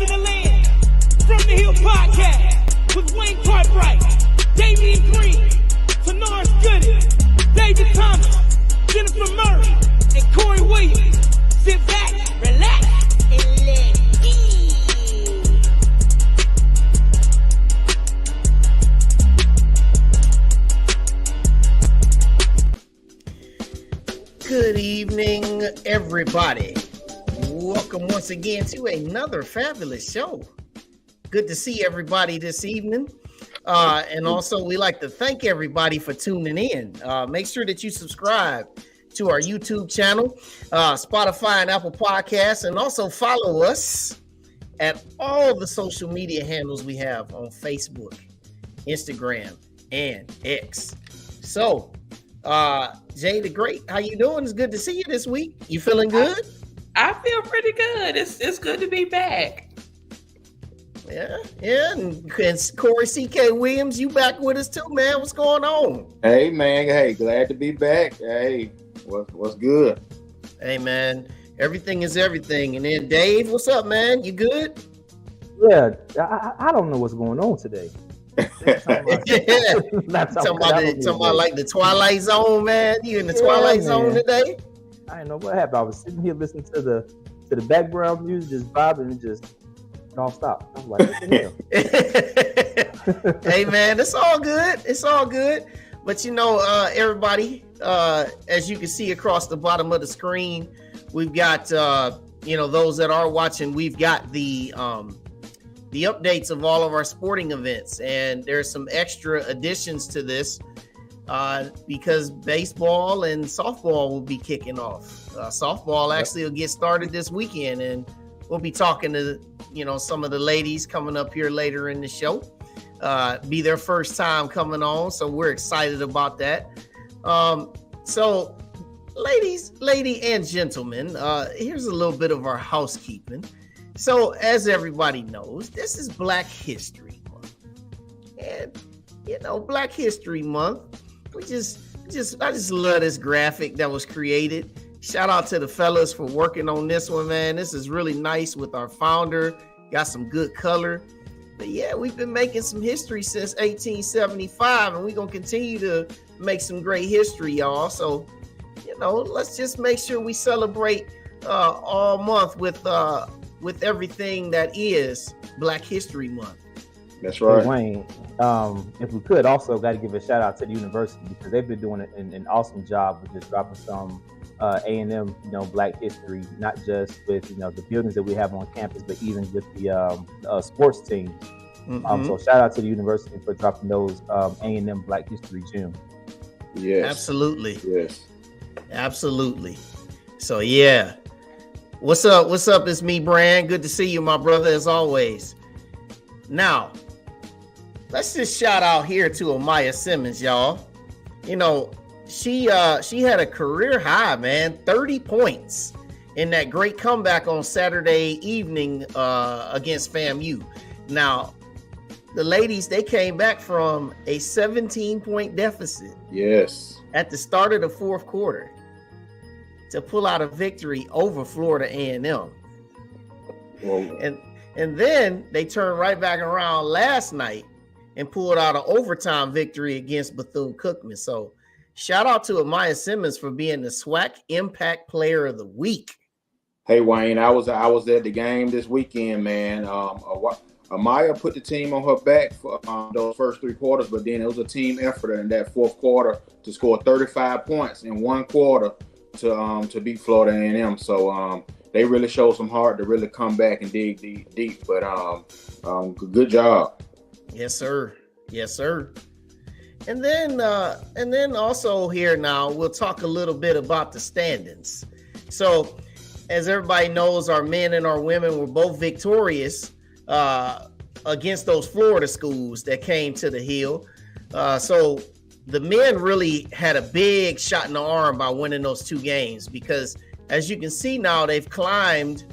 of the land, from the Hill Podcast, with Wayne Cartwright, Damian Green, Tanaris Gooding, David Thomas, Jennifer Murray, and Corey Williams. Sit back, relax, and let be. Good evening, everybody. Welcome once again to another fabulous show. Good to see everybody this evening. And also, we like to thank everybody for tuning in. Make sure that you subscribe to our YouTube channel, Spotify and Apple Podcasts, and also follow us at all the social media handles we have on Facebook, Instagram, and X. So, Jay the Great, how you doing? It's good to see you this week. You feeling good? I feel pretty good. It's good to be back. Yeah. And Corey C.K. Williams, you back with us too, man. What's going on? Hey, man. Hey, glad to be back. Hey, what's good? Hey, man. Everything is everything. And then Dave, what's up, man? You good? Yeah, I don't know what's going on today. Talking about like the Twilight Zone, man. You in the Twilight Zone today? I didn't know what happened. I was sitting here listening to the background music, just vibing and just don't stop. I'm like, what the hell? Hey, man, it's all good. It's all good. But you know, everybody, as you can see across the bottom of the screen, we've got those that are watching. We've got the updates of all of our sporting events, and there's some extra additions to this because baseball and softball will be kicking off. Softball actually will get started this weekend, and we'll be talking to some of the ladies coming up here later in the show. Be their first time coming on, so we're excited about that. So lady and gentlemen, here's a little bit of our housekeeping. So, as everybody knows, this is Black History Month. And, Black History Month, I just love this graphic that was created. Shout out to the fellas for working on this one, man. This is really nice with our founder. Got some good color. But yeah, we've been making some history since 1875, and we're going to continue to make some great history, y'all. So, let's just make sure we celebrate all month with everything that is Black History Month. That's right. Hey, Wayne, if we could also got to give a shout out to the university because they've been doing an awesome job with just dropping some A&M, Black history, not just with, the buildings that we have on campus, but even with the sports team. Mm-hmm. So shout out to the university for dropping those A&M Black History gems. Yes. Absolutely. Yes. Absolutely. So, yeah. What's up? It's me, Brand. Good to see you, my brother, as always. Now, let's just shout out here to Amaya Simmons, y'all. She had a career high, man, 30 points in that great comeback on Saturday evening against FAMU. Now, the ladies, they came back from a 17-point deficit. Yes. At the start of the fourth quarter to pull out a victory over Florida A&M. Whoa. And then they turned right back around last night and pulled out an overtime victory against Bethune-Cookman. So shout out to Amaya Simmons for being the SWAC Impact Player of the Week. Hey, Wayne, I was at the game this weekend, man. Amaya put the team on her back for those first three quarters, but then it was a team effort in that fourth quarter to score 35 points in one quarter to beat Florida A&M. So they really showed some heart to really come back and dig deep. But good job. Yes, sir. Yes, sir. And then also here now we'll talk a little bit about the standings. So as everybody knows, our men and our women were both victorious against those Florida schools that came to the Hill. So the men really had a big shot in the arm by winning those two games because, as you can see now, they've climbed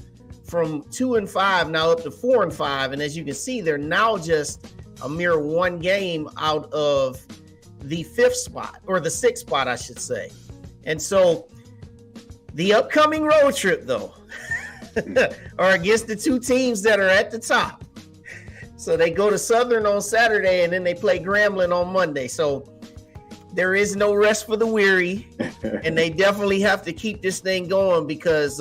from 2-5 now up to 4-5. And as you can see, they're now just a mere one game out of the fifth spot, or the sixth spot, I should say. And so the upcoming road trip, though, are against the two teams that are at the top. So they go to Southern on Saturday, and then they play Grambling on Monday. So there is no rest for the weary, and they definitely have to keep this thing going because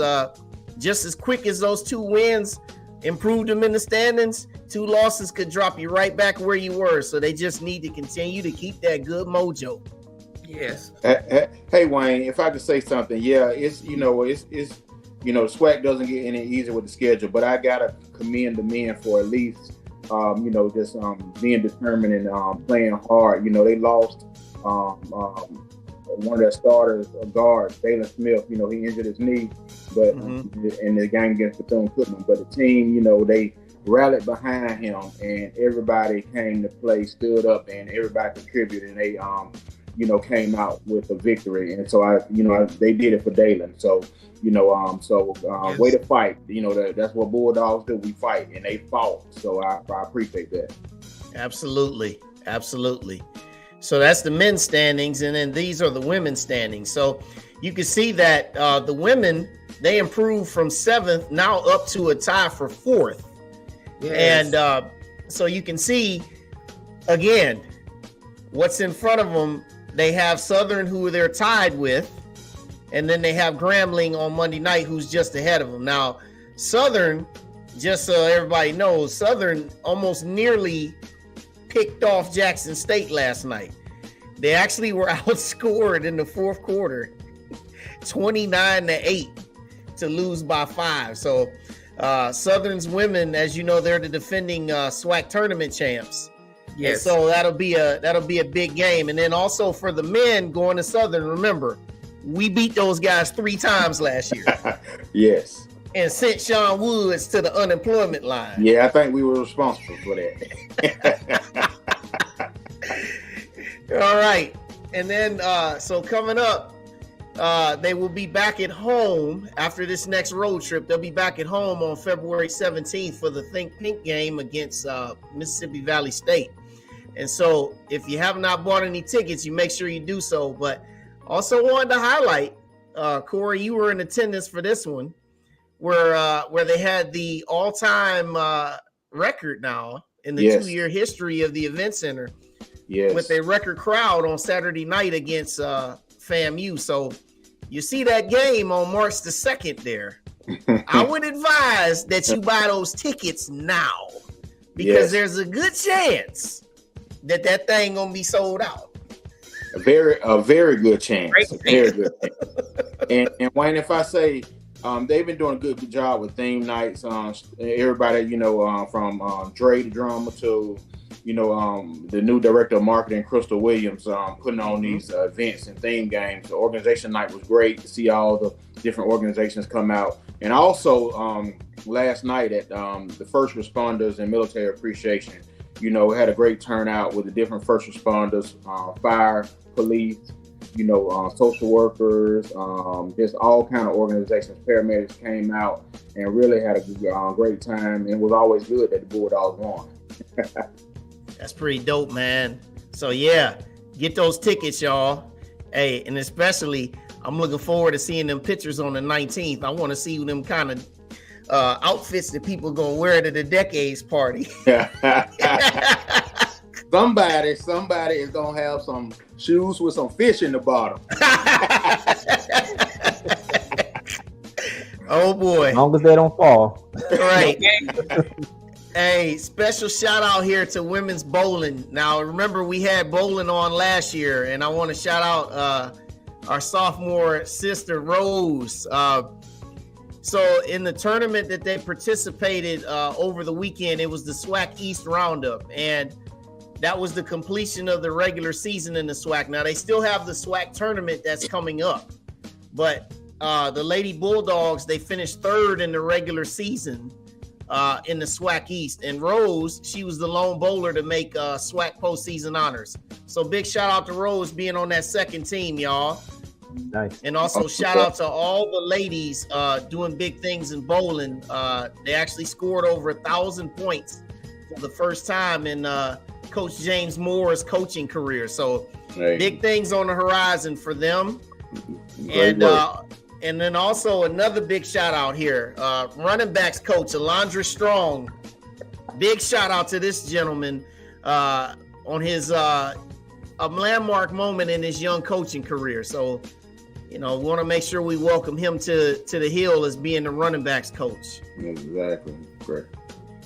just as quick as those 2 wins improved them in the standings, 2 losses could drop you right back where you were. So they just need to continue to keep that good mojo. Yes. Hey Wayne, if I could say something, yeah, it's SWAC doesn't get any easier with the schedule, but I gotta commend the men for at least just being determined and playing hard. They lost one of their starters, a guard, Dalen Smith. He injured his knee, but in the game against Bethune-Cookman. But the team, they rallied behind him, and everybody came to play, stood up, and everybody contributed, and they came out with a victory. And so they did it for Dalen. So Yes. Way to fight. That's what Bulldogs do. We fight, and they fought. So I appreciate that. Absolutely. So that's the men's standings, and then these are the women's standings. So you can see that the women, they improved from 7th now up to a tie for 4th. Yes. And so you can see, again, what's in front of them. They have Southern, who they're tied with, and then they have Grambling on Monday night, who's just ahead of them. Now, Southern, just so everybody knows, Southern almost nearly picked off Jackson State last night. They actually were outscored in the 4th quarter, 29-8, to lose by 5. So Southern's women, as you know, they're the defending SWAC tournament champs. Yes. And so that'll be a big game. And then also for the men going to Southern, remember, we beat those guys 3 times last year. Yes. And sent Sean Woods to the unemployment line. Yeah, I think we were responsible for that. All right. And then, so coming up, they will be back at home after this next road trip. They'll be back at home on February 17th for the Think Pink game against Mississippi Valley State. And so if you have not bought any tickets, you make sure you do so. But also wanted to highlight, Corey, you were in attendance for this one, where they had the all-time record now in the 2-year history of the event center. Yes. With a record crowd on Saturday night against FAMU. So you see that game on March the 2nd there. I would advise that you buy those tickets now, because there's a good chance that thing gonna be sold out. A very good chance. Very good chance. And Wayne, if I say they've been doing a good job with theme nights. Everybody, from Dre the drummer to the new director of marketing, Crystal Williams, putting on these events and theme games. The organization night was great to see all the different organizations come out. And also last night at the first responders and military appreciation, we had a great turnout with the different first responders, fire, police, social workers, just all kind of organizations. Paramedics came out and really had a great time. And it was always good that the Bulldogs won. That's pretty dope, man. So yeah, get those tickets, y'all. Hey, and especially, I'm looking forward to seeing them pictures on the 19th. I want to see them kind of outfits that people gonna wear to the Decades party. Somebody is gonna have some shoes with some fish in the bottom. Oh boy! As long as they don't fall. Right. Hey, special shout out here to women's bowling. Now, remember we had bowling on last year, and I want to shout out our sophomore sister Rose. So in the tournament that they participated over the weekend, it was the SWAC East Roundup, and that was the completion of the regular season in the SWAC. Now they still have the SWAC tournament that's coming up, but the Lady Bulldogs, they finished 3rd in the regular season in the SWAC East. And Rose, she was the lone bowler to make SWAC postseason honors. So big shout out to Rose being on that second team, y'all. Nice. And also shout out to all the ladies doing big things in bowling. They actually scored over 1,000 points for the first time in Coach James Moore's coaching career. So big things on the horizon for them. Great and And then also another big shout out here, running backs coach Alondra Strong. Big shout out to this gentleman on his a landmark moment in his young coaching career. So, we want to make sure we welcome him to the Hill as being the running backs coach. Exactly. Great.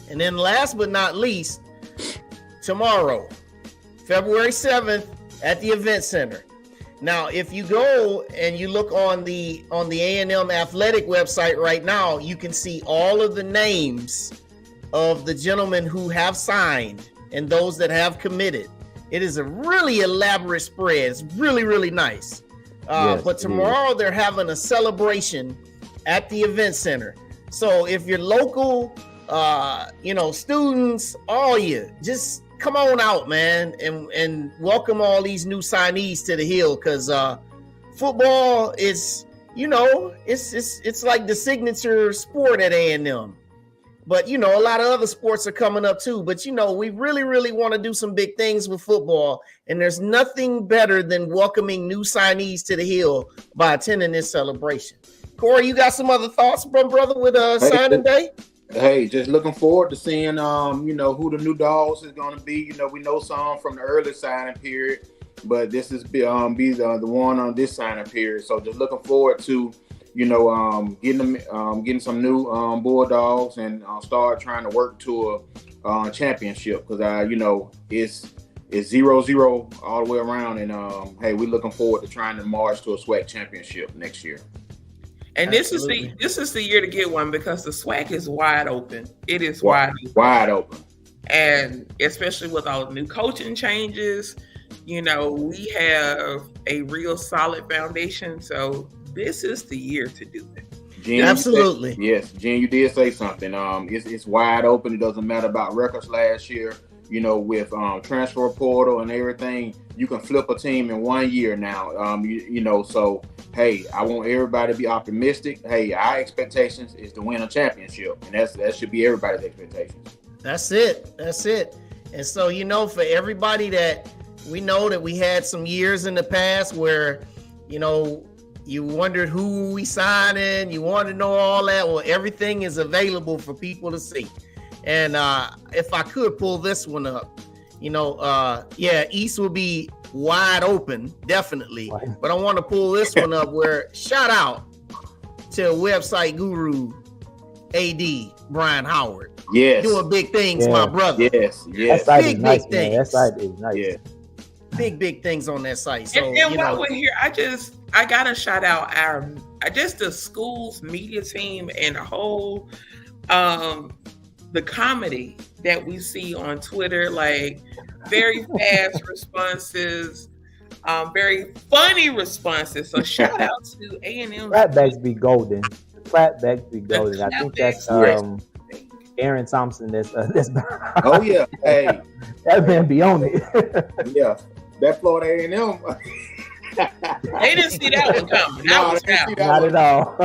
And then last but not least, tomorrow, February 7th at the Event Center. Now, if you go and you look on the A&M Athletic website right now, you can see all of the names of the gentlemen who have signed and those that have committed. It is a really elaborate spread. It's really, really nice. Yes, but tomorrow they're having a celebration at the Event Center. So if you're local, students, all you, just come on out, man, and welcome all these new signees to the Hill, because football is, it's like the signature sport at A&M. But, a lot of other sports are coming up too. But, we really, really want to do some big things with football. And there's nothing better than welcoming new signees to the Hill by attending this celebration. Corey, you got some other thoughts, brother, with signing day? Hey, just looking forward to seeing, who the new dogs is going to be. We know some from the early signing period, but this is be the one on this signing period. So just looking forward to, getting some new Bulldogs and start trying to work to a championship, because it's 0-0 all the way around, and hey, we're looking forward to trying to march to a SWAC championship next year. And this is the year to get one, because the SWAC is wide open. It is wide open, and especially with all the new coaching changes, we have a real solid foundation. So this is the year to do it. Jen, absolutely. Yes, Jen, you did say something. It's wide open. It doesn't matter about records last year. With transfer portal and everything, you can flip a team in 1 year now. So hey, I want everybody to be optimistic. Hey, our expectations is to win a championship, and that should be everybody's expectations. That's it. And so, for everybody that we know that we had some years in the past where, you wondered who we signing, you wanted to know all that. Well, everything is available for people to see. And if I could pull this one up, East will be wide open, definitely. But I want to pull this one up where shout out to website guru AD Brian Howard. Yes. Doing big things, my brother. Yes. That site is nice, man. That site is nice. Yeah. Big things on that site. So, and while we're here, I gotta shout out the school's media team and the whole the comedy that we see on Twitter, like very fast responses, very funny responses. So shout out to A&M. Flatbacks be golden. I think that's Aaron Thompson. That's oh yeah, hey, that man be on it. Yeah, that Florida A&M. They didn't see that one coming. Not at all.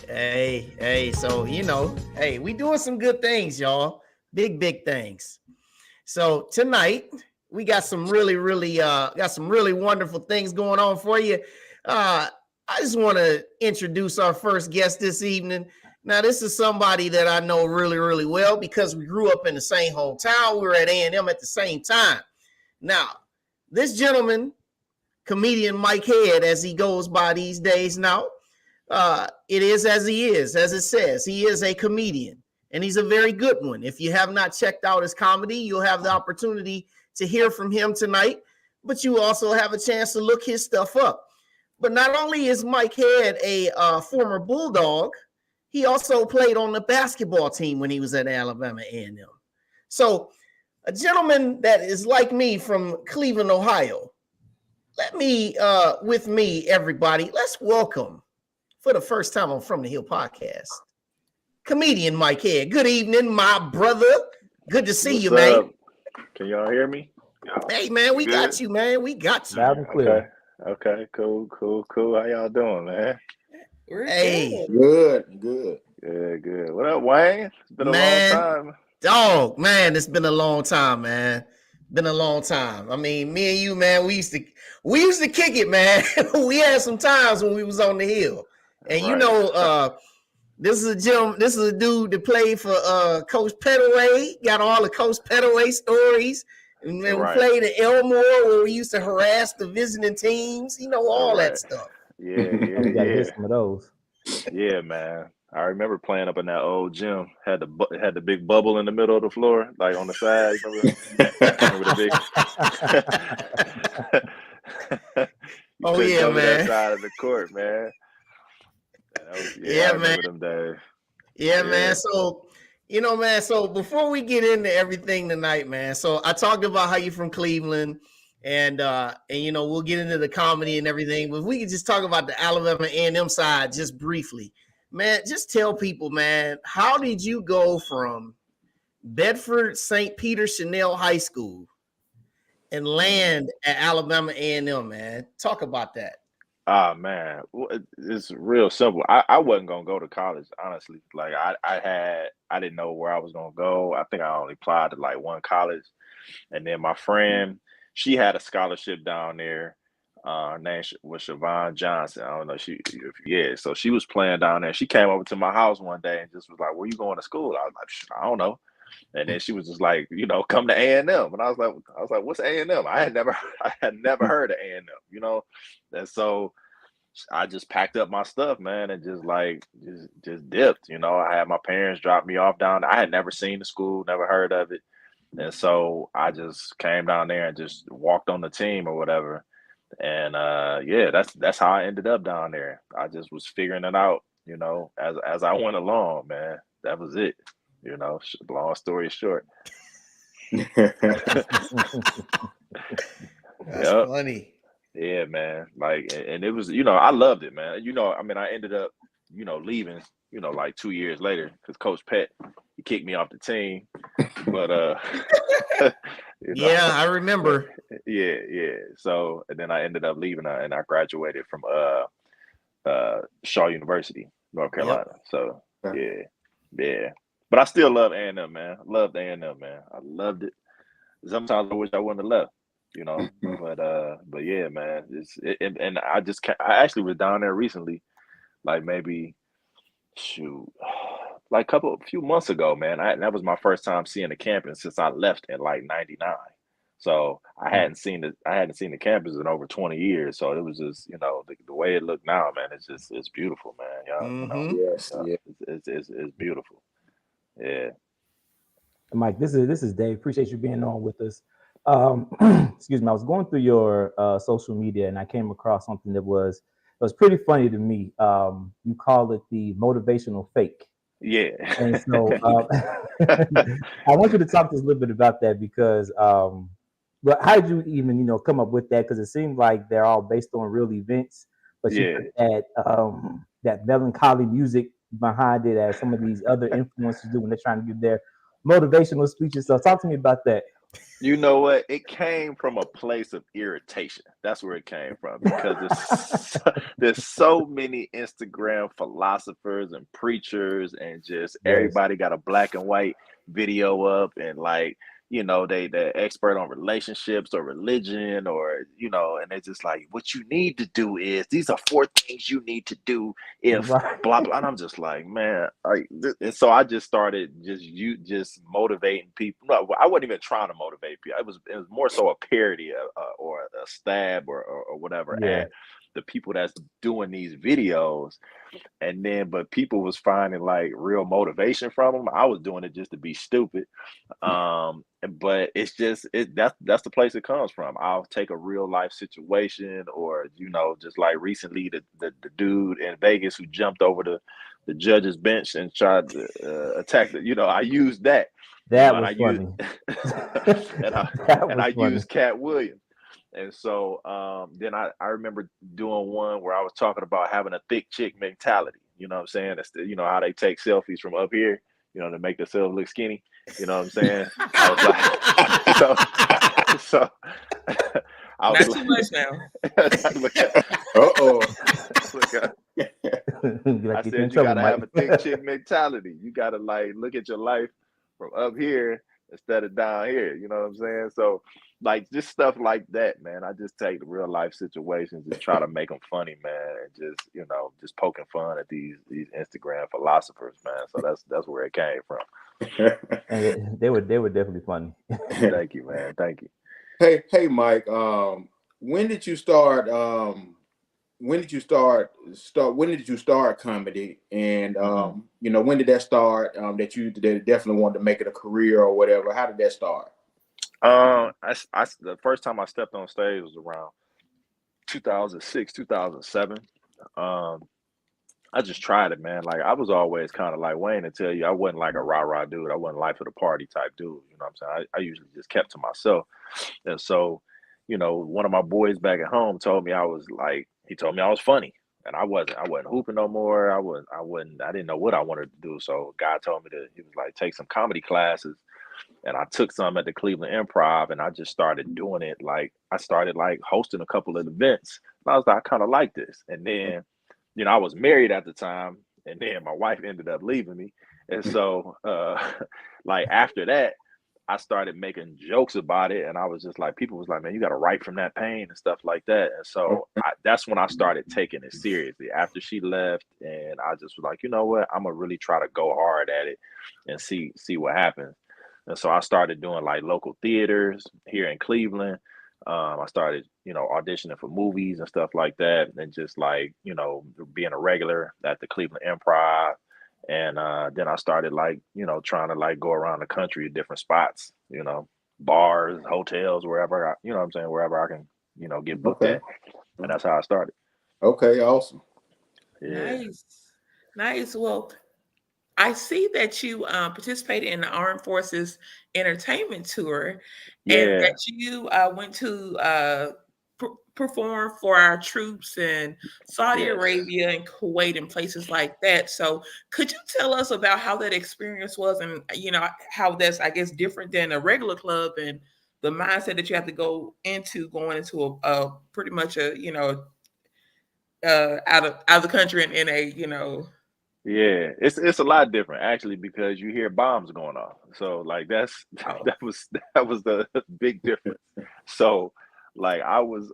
Hey, so hey, we doing some good things, y'all. Big things. So tonight we got some really wonderful things going on for you. I just want to introduce our first guest this evening. Now, this is somebody that I know really, really well because we grew up in the same hometown. We were at A&M at the same time. Now, this gentleman, comedian Mike Head, as he goes by these days now, it is as he is, as it says. He is a comedian, and he's a very good one. If you have not checked out his comedy, you'll have the opportunity to hear from him tonight, but you also have a chance to look his stuff up. But not only is Mike Head a former Bulldog, he also played on the basketball team when he was at Alabama A&M. So a gentleman that is like me from Cleveland, Ohio. With me, everybody, let's welcome, for the first time on From the Hill podcast, comedian Mike Head. Good evening, my brother. Good to see you, man. Can y'all hear me? Hey, man, we got you, man. We got you. Loud and clear. Okay, cool. How y'all doing, man? Hey. Good. What up, Wayne? It's been a long time. Dog, man, it's been a long time, man. Been a long time. I mean, me and you, man, we used to kick it, man. We had some times when we was on the hill. And you Right. know, this is a dude that played for Coach Petaway, got all the Coach Petaway stories. And then we played at Elmore where we used to harass the visiting teams, you know, all that stuff. Yeah, You gotta get some of those. Yeah, man. I remember playing up in that old gym. Had the big bubble in the middle of the floor, like on the side. Remember the big. Oh yeah, man. That side of the court, man. I remember them days. Yeah, man. So, you know, man. So before we get into everything tonight, man. So I talked about how you're from Cleveland, and you know, we'll get into the comedy and everything. But if we could just talk about the Alabama A&M side just briefly. Man, just tell people, man, how did you go from Bedford St. Peter Chanel High School and land at Alabama A&M, man? Talk about that. Man, it's real simple. I wasn't gonna go to college, honestly. Like I didn't know where I was gonna go. I think I only applied to like one college, and then my friend, she had a scholarship down there. Her name was Siobhan Johnson. I don't know. So she was playing down there. She came over to my house one day and just was like, "Where you going to school?" I was like, "I don't know." And then she was just like, you know, "Come to A&M." And I was like, "What's A&M?" I had never heard of A&M, you know. And so I just packed up my stuff, man, and just dipped. You know, I had my parents drop me off down. I had never seen the school, never heard of it. And so I just came down there and just walked on the team or whatever. And that's how I ended up down there. I just was figuring it out, you know, as I went along, man. That was it, you know. Long story short. That's funny. Yeah, man. Like, and it was, you know, I loved it, man. You know, I mean, I ended up, you know, leaving, you know, like 2 years later because Coach Pett, he kicked me off the team. But you know, yeah, I remember. Yeah. So and then I ended up leaving and I graduated from Shaw University, North Carolina. Yep. So yeah. But I still love A&M, man. I loved A&M, man. I loved it. Sometimes I wish I wouldn't have left, you know. But yeah, man. And I actually was down there recently, like maybe like a few months ago, man. That was my first time seeing the campus since I left in like '99. So I hadn't seen the campus in over 20 years. So it was just, you know, the way it looked now, man. It's beautiful, man. Y'all, mm-hmm. You know, it's beautiful. Yeah. Mike, this is Dave. Appreciate you being on with us. Excuse me. I was going through your social media and I came across something that was pretty funny to me. You call it the motivational fake. Yeah. And so I want you to talk to us a little bit about that because but how did you even, you know, come up with that? Because it seems like they're all based on real events, but you put that melancholy music behind it as some of these other influencers do when they're trying to give their motivational speeches. So talk to me about that. You know what? It came from a place of irritation. That's where it came from because there's so many Instagram philosophers and preachers and just everybody got a black and white video up and like, you know, they're expert on relationships or religion or, you know, and it's just like, what you need to do is these are 4 things you need to do if blah, blah. And I'm just like, man, and so I just started just motivating people. No, I wasn't even trying to motivate people. It was more so a parody or a stab or whatever at the people that's doing these videos. And then, but people was finding like real motivation from them. I was doing it just to be stupid. But it's just that's the place it comes from. I'll take a real life situation, or you know, just like recently the dude in Vegas who jumped over the judge's bench and tried to attack the. You know, I used that. That was funny. I used Cat Williams. And so then I remember doing one where I was talking about having a thick chick mentality. You know what I'm saying? That's you know how they take selfies from up here, you know, to make themselves look skinny. You know what I'm saying? I was like, not too much now. I said you gotta have a thick chick mentality. You gotta like look at your life from up here instead of down here. You know what I'm saying? So like just stuff like that, man. I just take the real life situations and try to make them funny, man, and just just poking fun at these Instagram philosophers, man. So that's where it came from. And they were definitely funny. Thank you, man. Thank you. Hey, Mike. When did you start? When did you start? When did you start comedy? And when did that start? That definitely wanted to make it a career or whatever. How did that start? The first time I stepped on stage was around 2006, 2007. I just tried it, man. Like I was always kind of like Wayne to tell you, I wasn't like a rah-rah dude. I wasn't life of the party type dude. You know what I'm saying? I usually just kept to myself. And so, one of my boys back at home told me he told me I was funny. And I wasn't hooping no more. I didn't know what I wanted to do. So God told me he was like, take some comedy classes. And I took some at the Cleveland Improv, and I just started doing it. Like I started like hosting a couple of events. And I was like, I kind of like this. And then, I was married at the time, and then my wife ended up leaving me. And so, like after that, I started making jokes about it, and I was just like, people was like, man, you got to write from that pain and stuff like that. And so that's when I started taking it seriously after she left, and I just was like, you know what, I'm gonna really try to go hard at it and see what happens. And so I started doing like local theaters here in Cleveland. I started, auditioning for movies and stuff like that, and just like, being a regular at the Cleveland Improv. And then I started like, trying to like go around the country at different spots, bars, hotels, wherever I'm saying, wherever I can, get booked at. And that's how I started. Okay, awesome. Yeah. Nice. Well, I see that you participated in the Armed Forces Entertainment Tour, and Yeah. that you went to perform for our troops in Saudi Yes. Arabia and Kuwait and places like that. So, could you tell us about how that experience was, and how that's, I guess, different than a regular club, and the mindset that you have to going into a pretty much out of the country and in a Yeah, it's a lot different actually because you hear bombs going off. So like that was the big difference. So like I was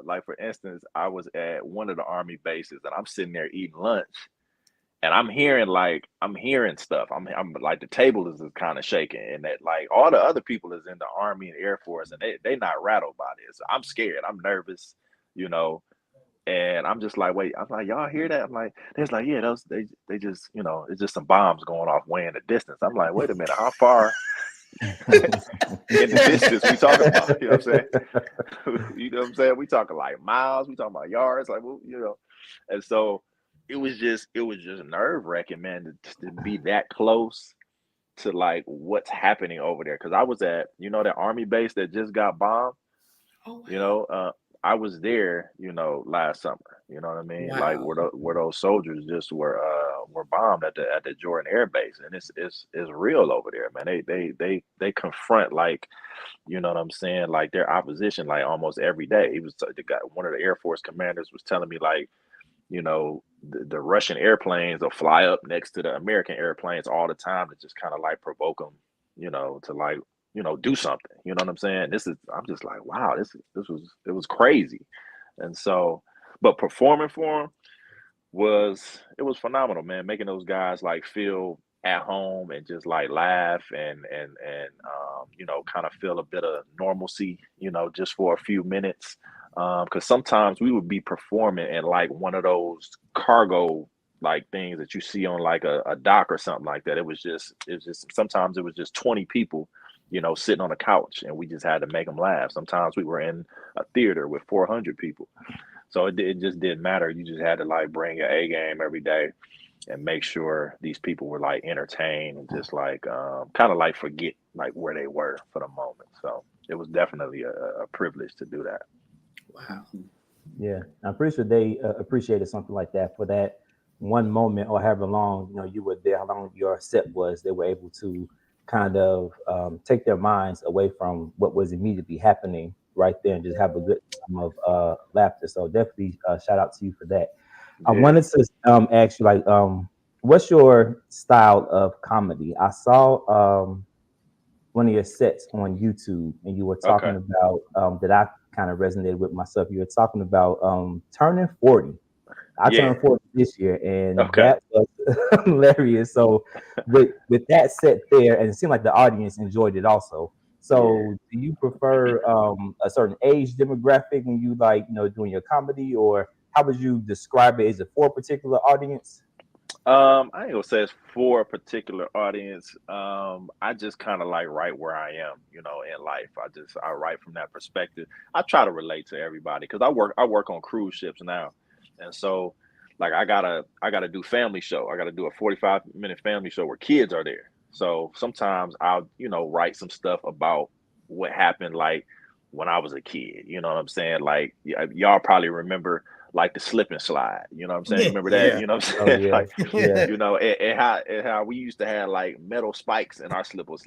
like for instance, I was at one of the army bases and I'm sitting there eating lunch and I'm hearing stuff. I'm like the table is kind of shaking and that like all the other people is in the Army and Air Force and they not rattled by this. I'm scared. I'm nervous, you know. And I'm just like, wait, I'm like, y'all hear that? I'm like, they're like, yeah, they just, it's just some bombs going off way in the distance. I'm like, wait a minute, how far in the distance we talking about? You know what I'm saying? You know what I'm saying? We talking like miles, we talking about yards, like, well, And so it was just nerve wracking, man, to be that close to like what's happening over there. Cause I was at, that army base that just got bombed, I was there, last summer. You know what I mean? Wow. Like where those soldiers just were bombed at the Jordan Air Base, and it's real over there, man. They confront like, you know what I'm saying, like their opposition like almost every day. He was the guy, one of the Air Force commanders was telling me like, the Russian airplanes will fly up next to the American airplanes all the time to just kind of like provoke them, to like do something. You know what I'm saying? I'm just like, wow, it was crazy. And so, but performing for them it was phenomenal, man. Making those guys like feel at home and just like laugh and kind of feel a bit of normalcy, just for a few minutes. Because sometimes we would be performing in like one of those cargo like things that you see on like a dock or something like that. It's just sometimes it was just 20 people, sitting on a couch and we just had to make them laugh. Sometimes we were in a theater with 400 people. So it just didn't matter. You just had to like bring your A game every day and make sure these people were like entertained and just like kind of like forget like where they were for the moment. So it was definitely a privilege to do that. Wow. Yeah, I'm pretty sure they appreciated something like that for that one moment or however long you were there, how long your set was. They were able to kind of take their minds away from what was immediately happening right there and just have a good time of laughter. So definitely shout out to you for that. I wanted to ask you, like, what's your style of comedy? I saw one of your sets on YouTube, and you were talking about that I kind of resonated with myself. You were talking about turning 40. I turned 40 this year, and that was hilarious. So with that set there, and it seemed like the audience enjoyed it also. So do you prefer a certain age demographic when you doing your comedy, or how would you describe it? Is it for a particular audience? I ain't gonna say it's for a particular audience. I just kind of like right where I am, in life. I write from that perspective. I try to relate to everybody because I work on cruise ships now, and so like I gotta do family show. I gotta do a 45-minute family show where kids are there. So sometimes I'll write some stuff about what happened like when I was a kid. You know what I'm saying? Like y'all probably remember like the slip and slide, you know what I'm saying? Remember that? You know what I'm saying? Like, and how we used to have like metal spikes in our slip and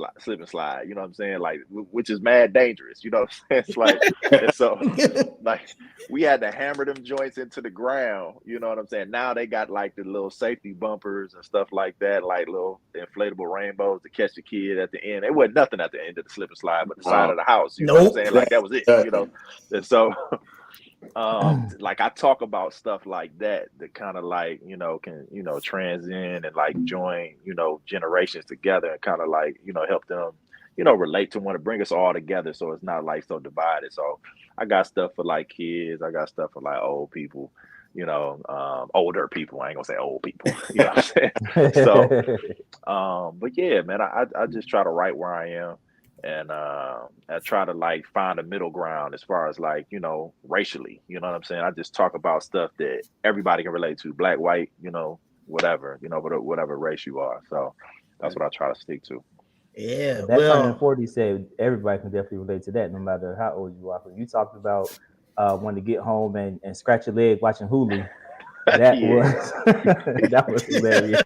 slide, you know what I'm saying? Like, which is mad dangerous, you know what I'm saying? It's like, and so like we had to hammer them joints into the ground, you know what I'm saying? Now they got like the little safety bumpers and stuff like that, like little inflatable rainbows to catch the kid at the end. It wasn't nothing at the end of the slip and slide, but the side of the house, you know what I'm saying? Like that was it, and so like I talk about stuff like that kind of like can transcend and like join generations together and kind of like help them relate to one to bring us all together so it's not like so divided. So I got stuff for like kids, I got stuff for like old people, older people. I ain't gonna say old people, you know what I'm saying? So but yeah, man, I just try to write where I am. And I try to like find a middle ground as far as like, racially, you know what I'm saying? I just talk about stuff that everybody can relate to, black, white, whatever, whatever race you are. So that's what I try to stick to. Yeah. That turning 40 said everybody can definitely relate to that no matter how old you are. You talked about wanting to get home and scratch your leg watching Hulu. That was hilarious.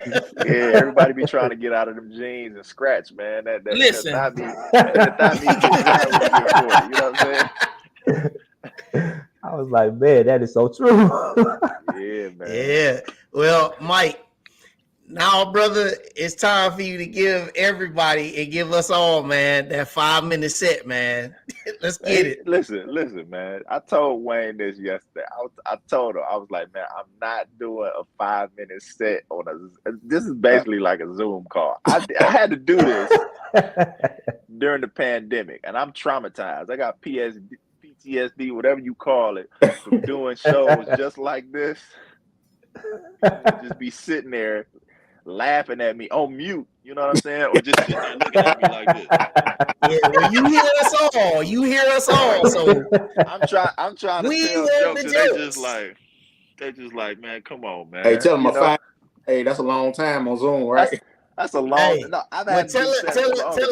Yeah, everybody be trying to get out of them jeans and scratch, man. Listen, that's not me. That's not me getting down when you get 40. You know what I'm saying? I was like, man, that is so true. Yeah, man. Yeah. Well, Mike, now, brother, it's time for you to give everybody and give us all, man, that 5-minute set, man. Let's get it. Listen, man. I told Wayne this yesterday. I told him, I was like, man, I'm not doing a 5-minute set this is basically like a Zoom call. I had to do this during the pandemic, and I'm traumatized. I got PTSD, whatever you call it, from doing shows just like this. Just be sitting there laughing at me on mute, you know what I'm saying? Or just sitting there looking at me like this. Yeah, well, you hear us all. You hear us all. So I'm trying to tell jokes, and they just like, man, come on, man. Hey, tell them hey, that's a long time on Zoom, right? That's a long. Hey, no, I've had tell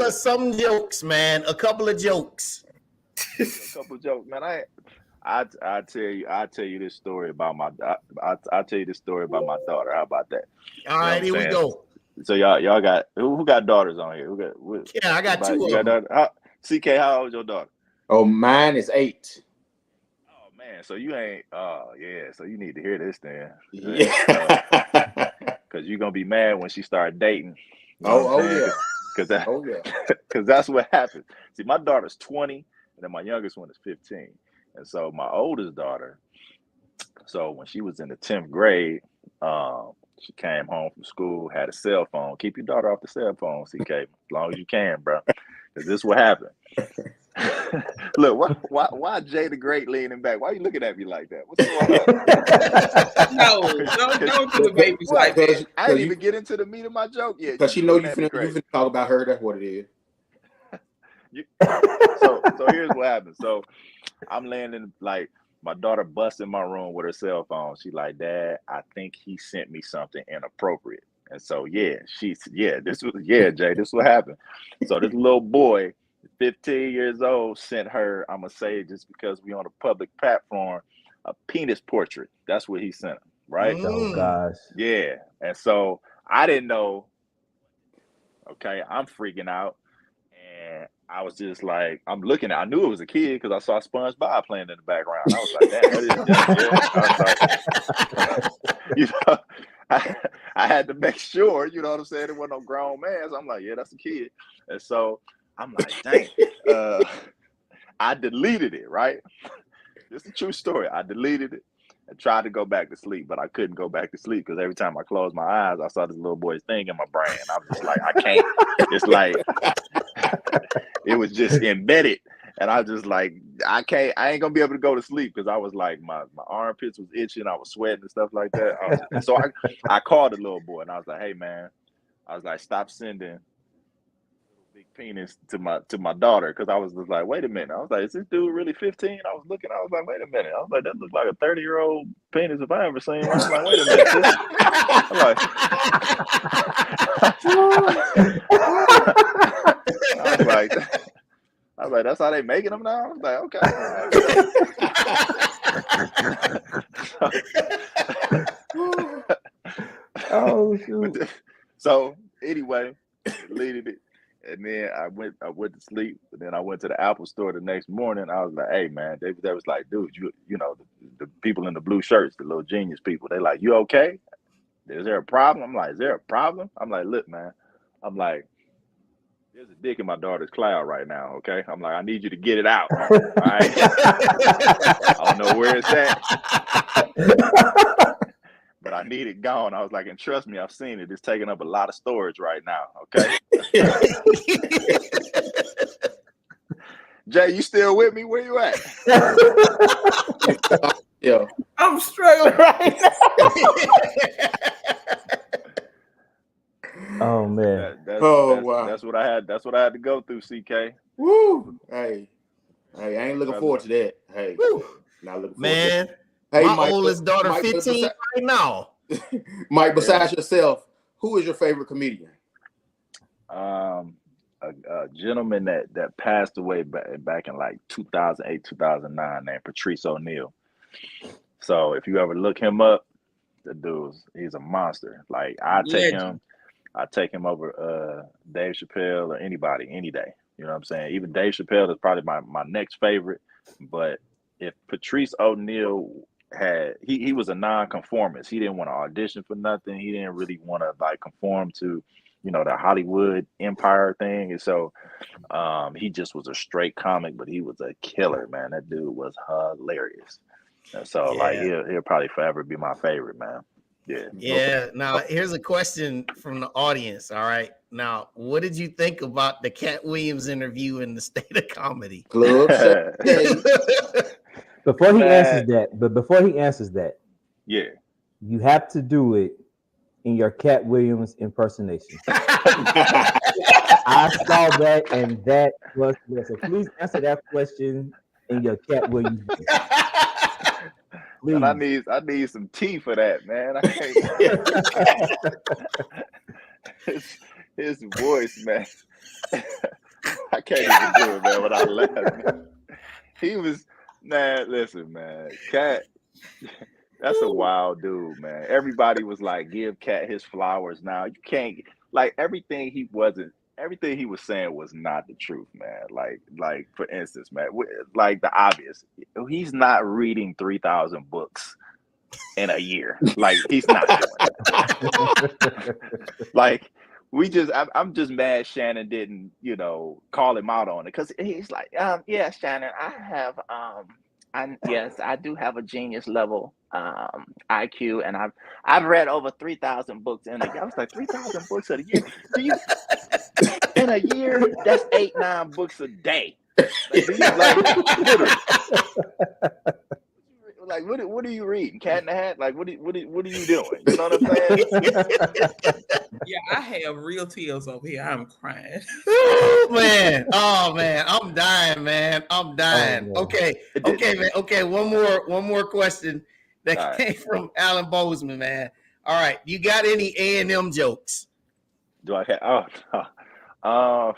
us some jokes, man. A couple of jokes. A couple of jokes, man. I tell you this story about my daughter. How about that? All right, here we go. So y'all got who got daughters on here? Yeah, I got two of them. CK, how old is your daughter? Oh, mine is 8. Oh man, so you ain't. Oh yeah, so you need to hear this then. Yeah. Because you're gonna be mad when she start dating. Yeah. Because that's what happens. See, my daughter's 20, and then my youngest one is 15. And so my oldest daughter, so when she was in the 10th grade, she came home from school, had a cell phone. Keep your daughter off the cell phone, CK, as long as you can, bro. Because this is what happened. Look, why Jay the Great leaning back? Why are you looking at me like that? What's going on? Don't do the babies like that. I didn't even get into the meat of my joke yet. Because she know you finna talk about her. That's what it is. So here's what happened. So I'm laying in, like, my daughter busts in my room with her cell phone. She like, Dad, I think he sent me something inappropriate. And so Jay, this is what happened. So this little boy, 15 years old, sent her, I'm gonna say just because we on a public platform, a penis portrait. That's what he sent her, right? Oh gosh. Yeah. And so I didn't know. Okay, I'm freaking out. And I was just like, I knew it was a kid because I saw SpongeBob playing in the background. I was like, damn, that is I had to make sure, you know what I'm saying, there wasn't no grown man. So I'm like, yeah, that's a kid. And so I'm like, dang. I deleted it, right? This is a true story. I deleted it and tried to go back to sleep, but I couldn't go back to sleep because every time I closed my eyes, I saw this little boy's thing in my brain. I was just like, I can't. It's like it was just embedded. And I just like, I ain't gonna be able to go to sleep because I was like, my armpits was itching, I was sweating and stuff like that. So I called the little boy and I was like, hey man, I was like, stop sending big penis to my daughter, because I was just like, wait a minute. I was like, is this dude really 15? I was looking, I was like, wait a minute. I was like, that looks like a 30-year-old penis if I ever seen one. I was like, wait a minute. I was like, that's how they making them now? I was like, okay. Oh shoot. So anyway, deleted it. And then I went to sleep. And then I went to the Apple store the next morning. I was like, hey man, they was like, dude, you know, the people in the blue shirts, the little genius people, they like, you okay? Is there a problem? I'm like, is there a problem? I'm like, look, man. I'm like, there's a dick in my daughter's cloud right now, okay? I'm like, I need you to get it out. All right. I don't know where it's at, but I need it gone. I was like, and trust me, I've seen it. It's taking up a lot of storage right now, okay? Jay, you still with me? Where you at? Yeah. I'm struggling right now. Oh man. Wow. That's what I had. That's what I had to go through, CK. Woo. Hey, I ain't looking forward to that. Hey, not looking forward Man, to that. Hey, my Mike, oldest daughter, Mike, 15 right now. Mike, besides yourself, who is your favorite comedian? A gentleman that passed away back in like 2008, 2009, named Patrice O'Neal. So if you ever look him up, the he's a monster. Like I take him over Dave Chappelle or anybody any day. You know what I'm saying? Even Dave Chappelle is probably my next favorite. But if Patrice O'Neal he was a non-conformist. He didn't want to audition for nothing. He didn't really want to like conform to, you know, the Hollywood empire thing. And so he just was a straight comic, but he was a killer, man. That dude was hilarious. And so like he'll probably forever be my favorite, man. Yeah. Now here's a question from the audience. All right. Now, what did you think about the Cat Williams interview in the State of Comedy Club? Before he answers that, yeah, you have to do it in your Cat Williams impersonation. I saw that, and that was so. Please answer that question in your Cat Williams. And I need some tea for that, man. I can't. his voice, man. I can't even do it, man. When I laugh, he was, man. Listen, man, Cat. That's a wild dude, man. Everybody was like, give Cat his flowers now. You can't, like, everything he was saying was not the truth, man. Like for instance, man, like the obvious, he's not reading 3,000 books in a year. Like he's not doing it. Like I'm just mad Shannon didn't, you know, call him out on it, because he's like, yeah, Shannon, yes, I do have a genius level IQ, and I've read over 3,000 books in a year. I was like, 3,000 books in a year? Do you in a year? That's 8-9 books a day. Like, what are you reading? Cat in the Hat? Like, what are you doing? You know what I'm saying? Yeah, I have real tears over here. I'm crying. Oh man, I'm dying, man. I'm dying. Oh, okay, man. Okay, one more question that came from Alan Bozeman, man. All right, you got any A&M jokes? Do I have? I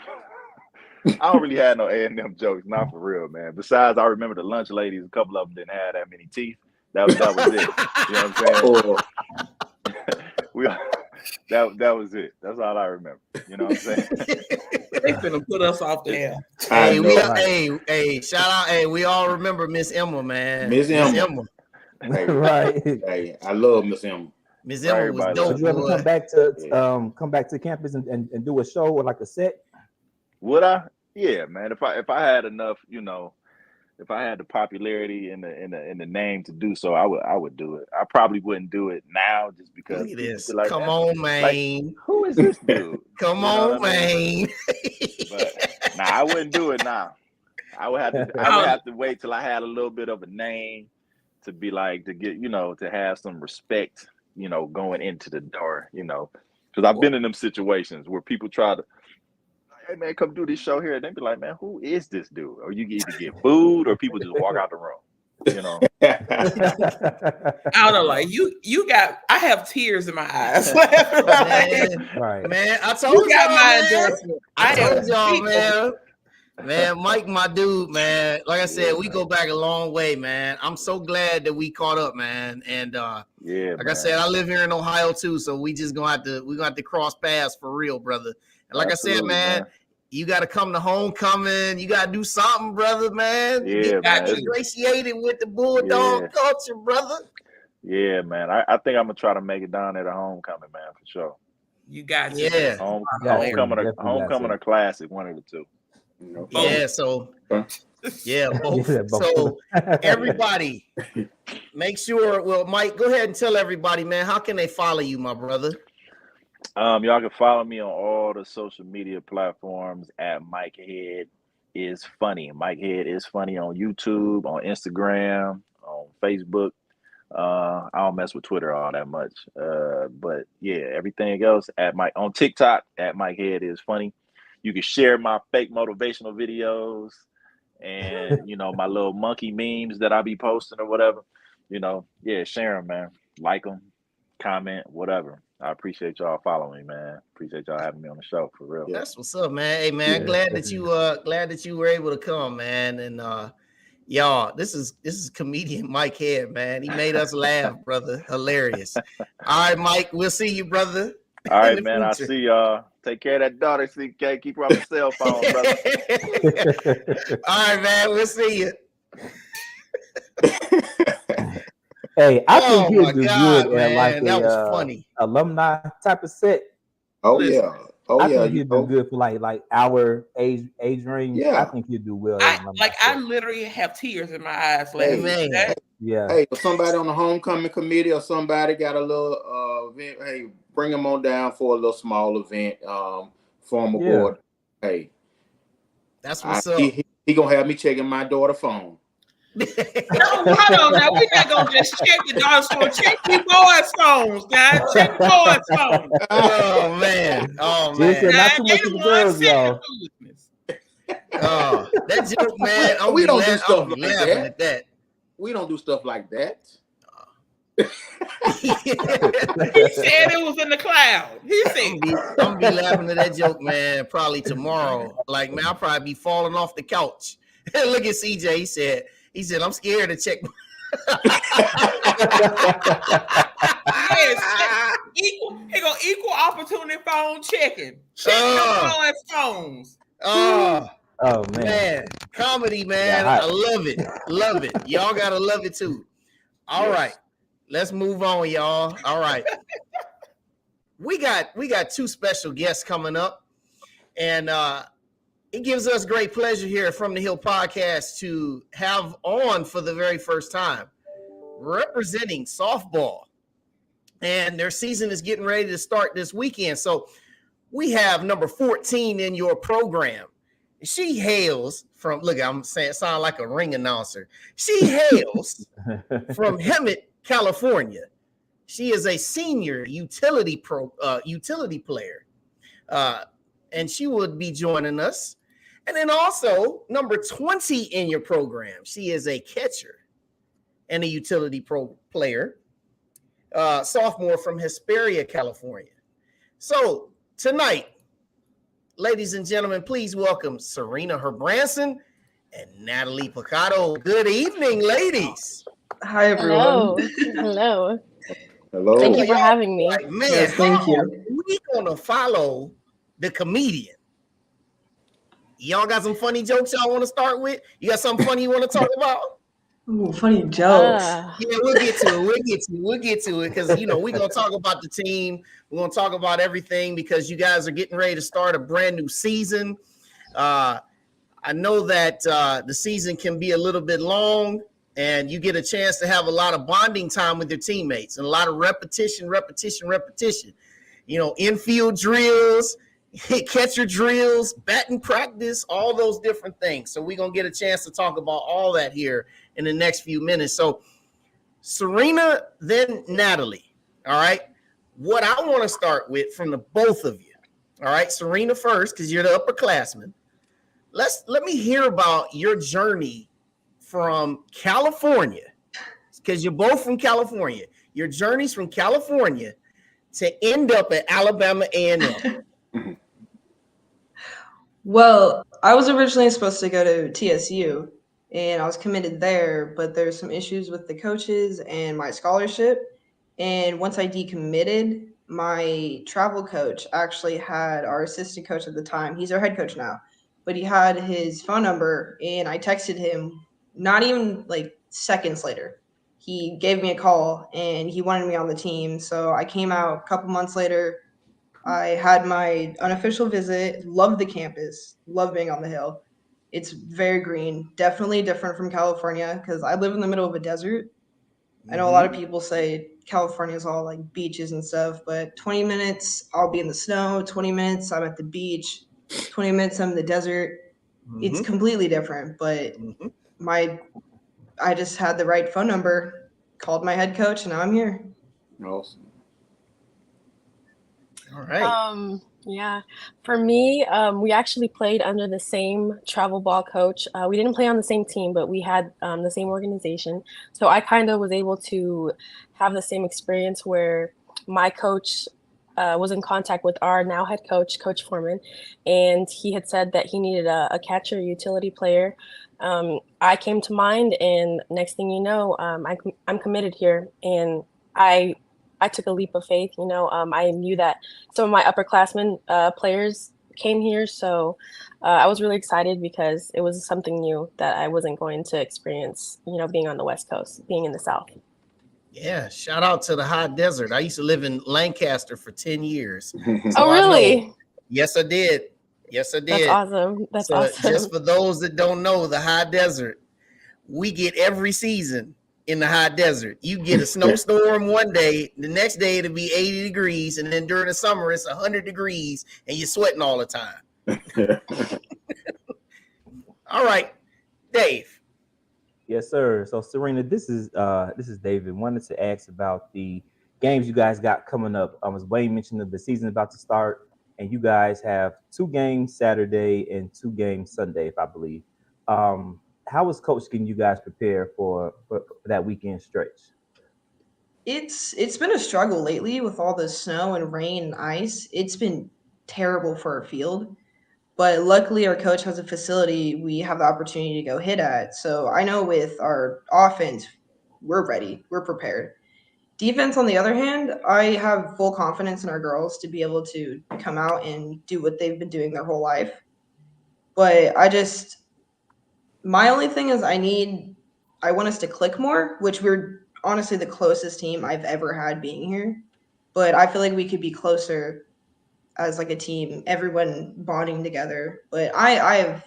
don't really have no A&M jokes, not for real, man. Besides, I remember the lunch ladies. A couple of them didn't have that many teeth. That was it. You know what I'm saying? That was it. That's all I remember. You know what I'm saying? They finna put us off the air. Hey, shout out. Hey, we all remember Miss Emma, man. Miss Emma. Hey, right. Hey, I love Miss Emma. Miss Emma was dope. Would you ever come back to campus and do a show or like a set? Would I? Yeah, man. If I had enough, if I had the popularity and the name to do so, I would do it. I probably wouldn't do it now just because Look at people this. be like, Come man, on, like, man. who is this dude? Come You know on, what I mean? man. But nah, I wouldn't do it now. I would have to wait till I had a little bit of a name to be like to get, to have some respect, going into the door, because I've been in them situations where people try to, hey man, come do this show here, and they be like, man, who is this dude? Or you either get booed or people just walk out the room. I don't know, like I have tears in my eyes. Man, I told you got y'all, my man. endorsement. I told y'all, man. Man, Mike, my dude, man. Like I said, we go back a long way, man. I'm so glad that we caught up, man. And like I said, I live here in Ohio too, so we're gonna have to cross paths for real, brother. And like Absolutely, I said, man, you got to come to homecoming. You got to do something, brother, man. Yeah, get ingratiated with the Bulldog culture, brother. Yeah, man. I think I'm gonna try to make it down at a homecoming, man, for sure. You got to. Homecoming or classic, one of the two. Yeah, so both. So everybody, make sure. Well, Mike, go ahead and tell everybody, man, how can they follow you, my brother? Y'all can follow me on all the social media platforms at Mike Head is Funny. Mike Head is Funny on YouTube, on Instagram, on Facebook. I don't mess with Twitter all that much. But yeah, everything else on TikTok at Mike Head is Funny. You can share my fake motivational videos and my little monkey memes that I be posting or whatever. Share them, man. Like them, comment, whatever. I appreciate y'all following me, man. Appreciate y'all having me on the show for real. That's what's up, man. Hey, man, glad that you were able to come, man. And y'all, this is comedian Mike Head, man. He made us laugh, brother. Hilarious. All right, Mike, we'll see you, brother. All right, man. I'll see y'all. Take care of that daughter, CK. Keep her off the cell phone, brother. All right, man. We'll see you. Hey, I think he'll do good man. at like that was a funny alumni type of set. I think he'd do good for like our age range. I think he'd do well. I literally have tears in my eyes. Hey, if somebody on the homecoming committee or somebody got a little event, hey, bring them on down for a little small event. Form a board. Hey, that's what's up. He gonna have me checking my daughter's phone. No, hold on now. We're not gonna just check your daughter's phone. Check your boys' phones, guys. Check your boys' phones. Oh man. Not too much of the girls, y'all. Oh, that joke, man. We don't do stuff like that. We don't do stuff like that. He said it was in the cloud. He said I'm gonna be laughing at that joke, man, probably tomorrow. Like, man, I'll probably be falling off the couch. Look at CJ. He said, I'm scared to check. Equal opportunity phone checking. Check your boys' phones. Oh man. Comedy, man. I love it. Y'all gotta love it too. All right. Let's move on, y'all. All right. We got two special guests coming up, and it gives us great pleasure here from the Hill Podcast to have on for the very first time representing softball, and their season is getting ready to start this weekend. So we have number 14 in your program. She hails from, I'm saying, sound like a ring announcer. She hails from Hemet, California. She is a senior utility player, and she would be joining us. And then also number 20 in your program. She is a catcher and a utility player, sophomore from Hesperia, California. So tonight, ladies and gentlemen, please welcome Serena Herbranson and Natalie Picado. Good evening, ladies. Hi, everyone. Hello. Hello. Thank you for having me. Man, yes, thank you. We gonna follow the comedian. Y'all got some funny jokes y'all want to start with? You got something funny you want to talk about? Ooh, funny jokes. Yeah, we'll get to it. We'll get to it because we're gonna talk about the team. We're gonna talk about everything because you guys are getting ready to start a brand new season. I know that the season can be a little bit long, and you get a chance to have a lot of bonding time with your teammates and a lot of repetition. You know, infield drills, catcher drills, batting practice, all those different things. So we're going to get a chance to talk about all that here in the next few minutes. So Serena, then Natalie. All right. What I want to start with from the both of you. All right. Serena first, because you're the upperclassman. Let me hear about your journey from California, because you're both from California. Your journeys from California to end up at Alabama A&M. Well, I was originally supposed to go to TSU, and I was committed there, but there's some issues with the coaches and my scholarship. And once I decommitted, my travel coach actually had our assistant coach at the time. He's our head coach now, but he had his phone number, and I texted him not even like seconds later. He gave me a call, and he wanted me on the team. So I came out a couple months later. I had my unofficial visit, loved the campus, loved being on the hill. It's very green, definitely different from California because I live in the middle of a desert. I know a lot of people say California is all like beaches and stuff, but 20 minutes I'll be in the snow, 20 minutes I'm at the beach, 20 minutes I'm in the desert. It's completely different, but I just had the right phone number, called my head coach, and now I'm here. Awesome. All right. Yeah, for me, we actually played under the same travel ball coach. We didn't play on the same team, but we had the same organization. So I kind of was able to have the same experience where my coach was in contact with our now head coach, Coach Foreman, and he had said that he needed a catcher, utility player. I came to mind, and next thing you know, I'm committed here, and I took a leap of faith. You know, I knew that some of my upperclassmen players came here, so I was really excited because it was something new that I wasn't going to experience. You know, being on the West Coast, being in the South. Yeah, shout out to the hot desert. I used to live in Lancaster for 10 years. Oh, really? Yes, I did. Yes, I did. That's awesome. That's awesome. Just for those that don't know, the high desert, we get every season in the high desert. You get a snowstorm one day, the next day it'll be 80 degrees, and then during the summer it's 100 degrees, and you're sweating all the time. All right, Dave. Yes, sir. So Serena, this is David. Wanted to ask about the games you guys got coming up. As Wayne mentioned, the season about to start, and you guys have 2 games Saturday and 2 games Sunday, if I believe. How is Coach getting you guys prepared for that weekend stretch? It's been a struggle lately with all the snow and rain and ice. It's been terrible for our field. But luckily, our coach has a facility we have the opportunity to go hit at. So I know with our offense, we're ready. We're prepared. Defense, on the other hand, I have full confidence in our girls to be able to come out and do what they've been doing their whole life. But my only thing is I want us to click more, which we're honestly the closest team I've ever had being here. But I feel like we could be closer as like a team, everyone bonding together. But I have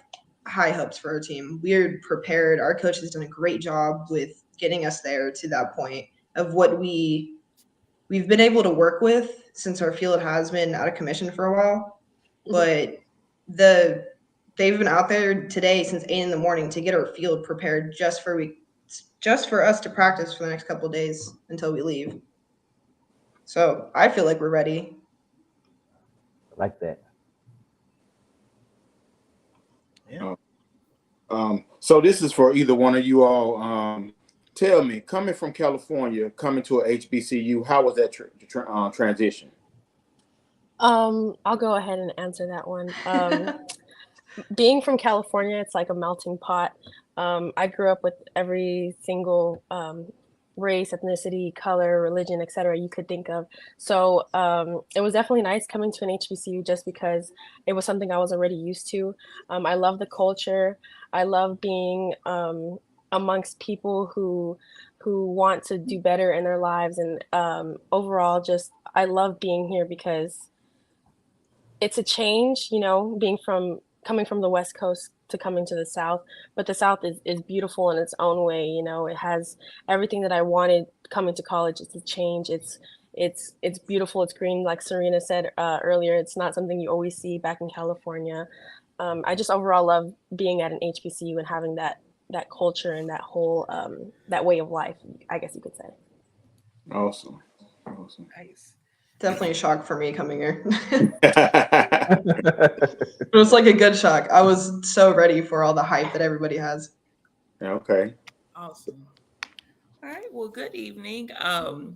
high hopes for our team. We're prepared. Our coach has done a great job with getting us there to that point of what we've been able to work with since our field has been out of commission for a while. But they've been out there today since 8 in the morning to get our field prepared just for us to practice for the next couple of days until we leave. So I feel like we're ready. Like that. Yeah. So this is for either one of you all. Tell me, coming from California, coming to a HBCU, how was that transition? I'll go ahead and answer that one. Being from California, it's like a melting pot. I grew up with every single race, ethnicity, color, religion, etc. you could think of. So it was definitely nice coming to an HBCU just because it was something I was already used to. I love the culture. I love being amongst people who want to do better in their lives, and overall, just I love being here because it's a change, you know, coming from the West Coast to coming to the South, but the South is beautiful in its own way. You know, it has everything that I wanted coming to college. It's a change. It's beautiful. It's green, like Serena said earlier. It's not something you always see back in California. I just overall love being at an HBCU and having that culture and that whole that way of life, I guess you could say. Awesome. Nice. Definitely a shock for me coming here. It was like a good shock. I was so ready for all the hype that everybody has. Okay. Awesome. All right. Well, good evening. Now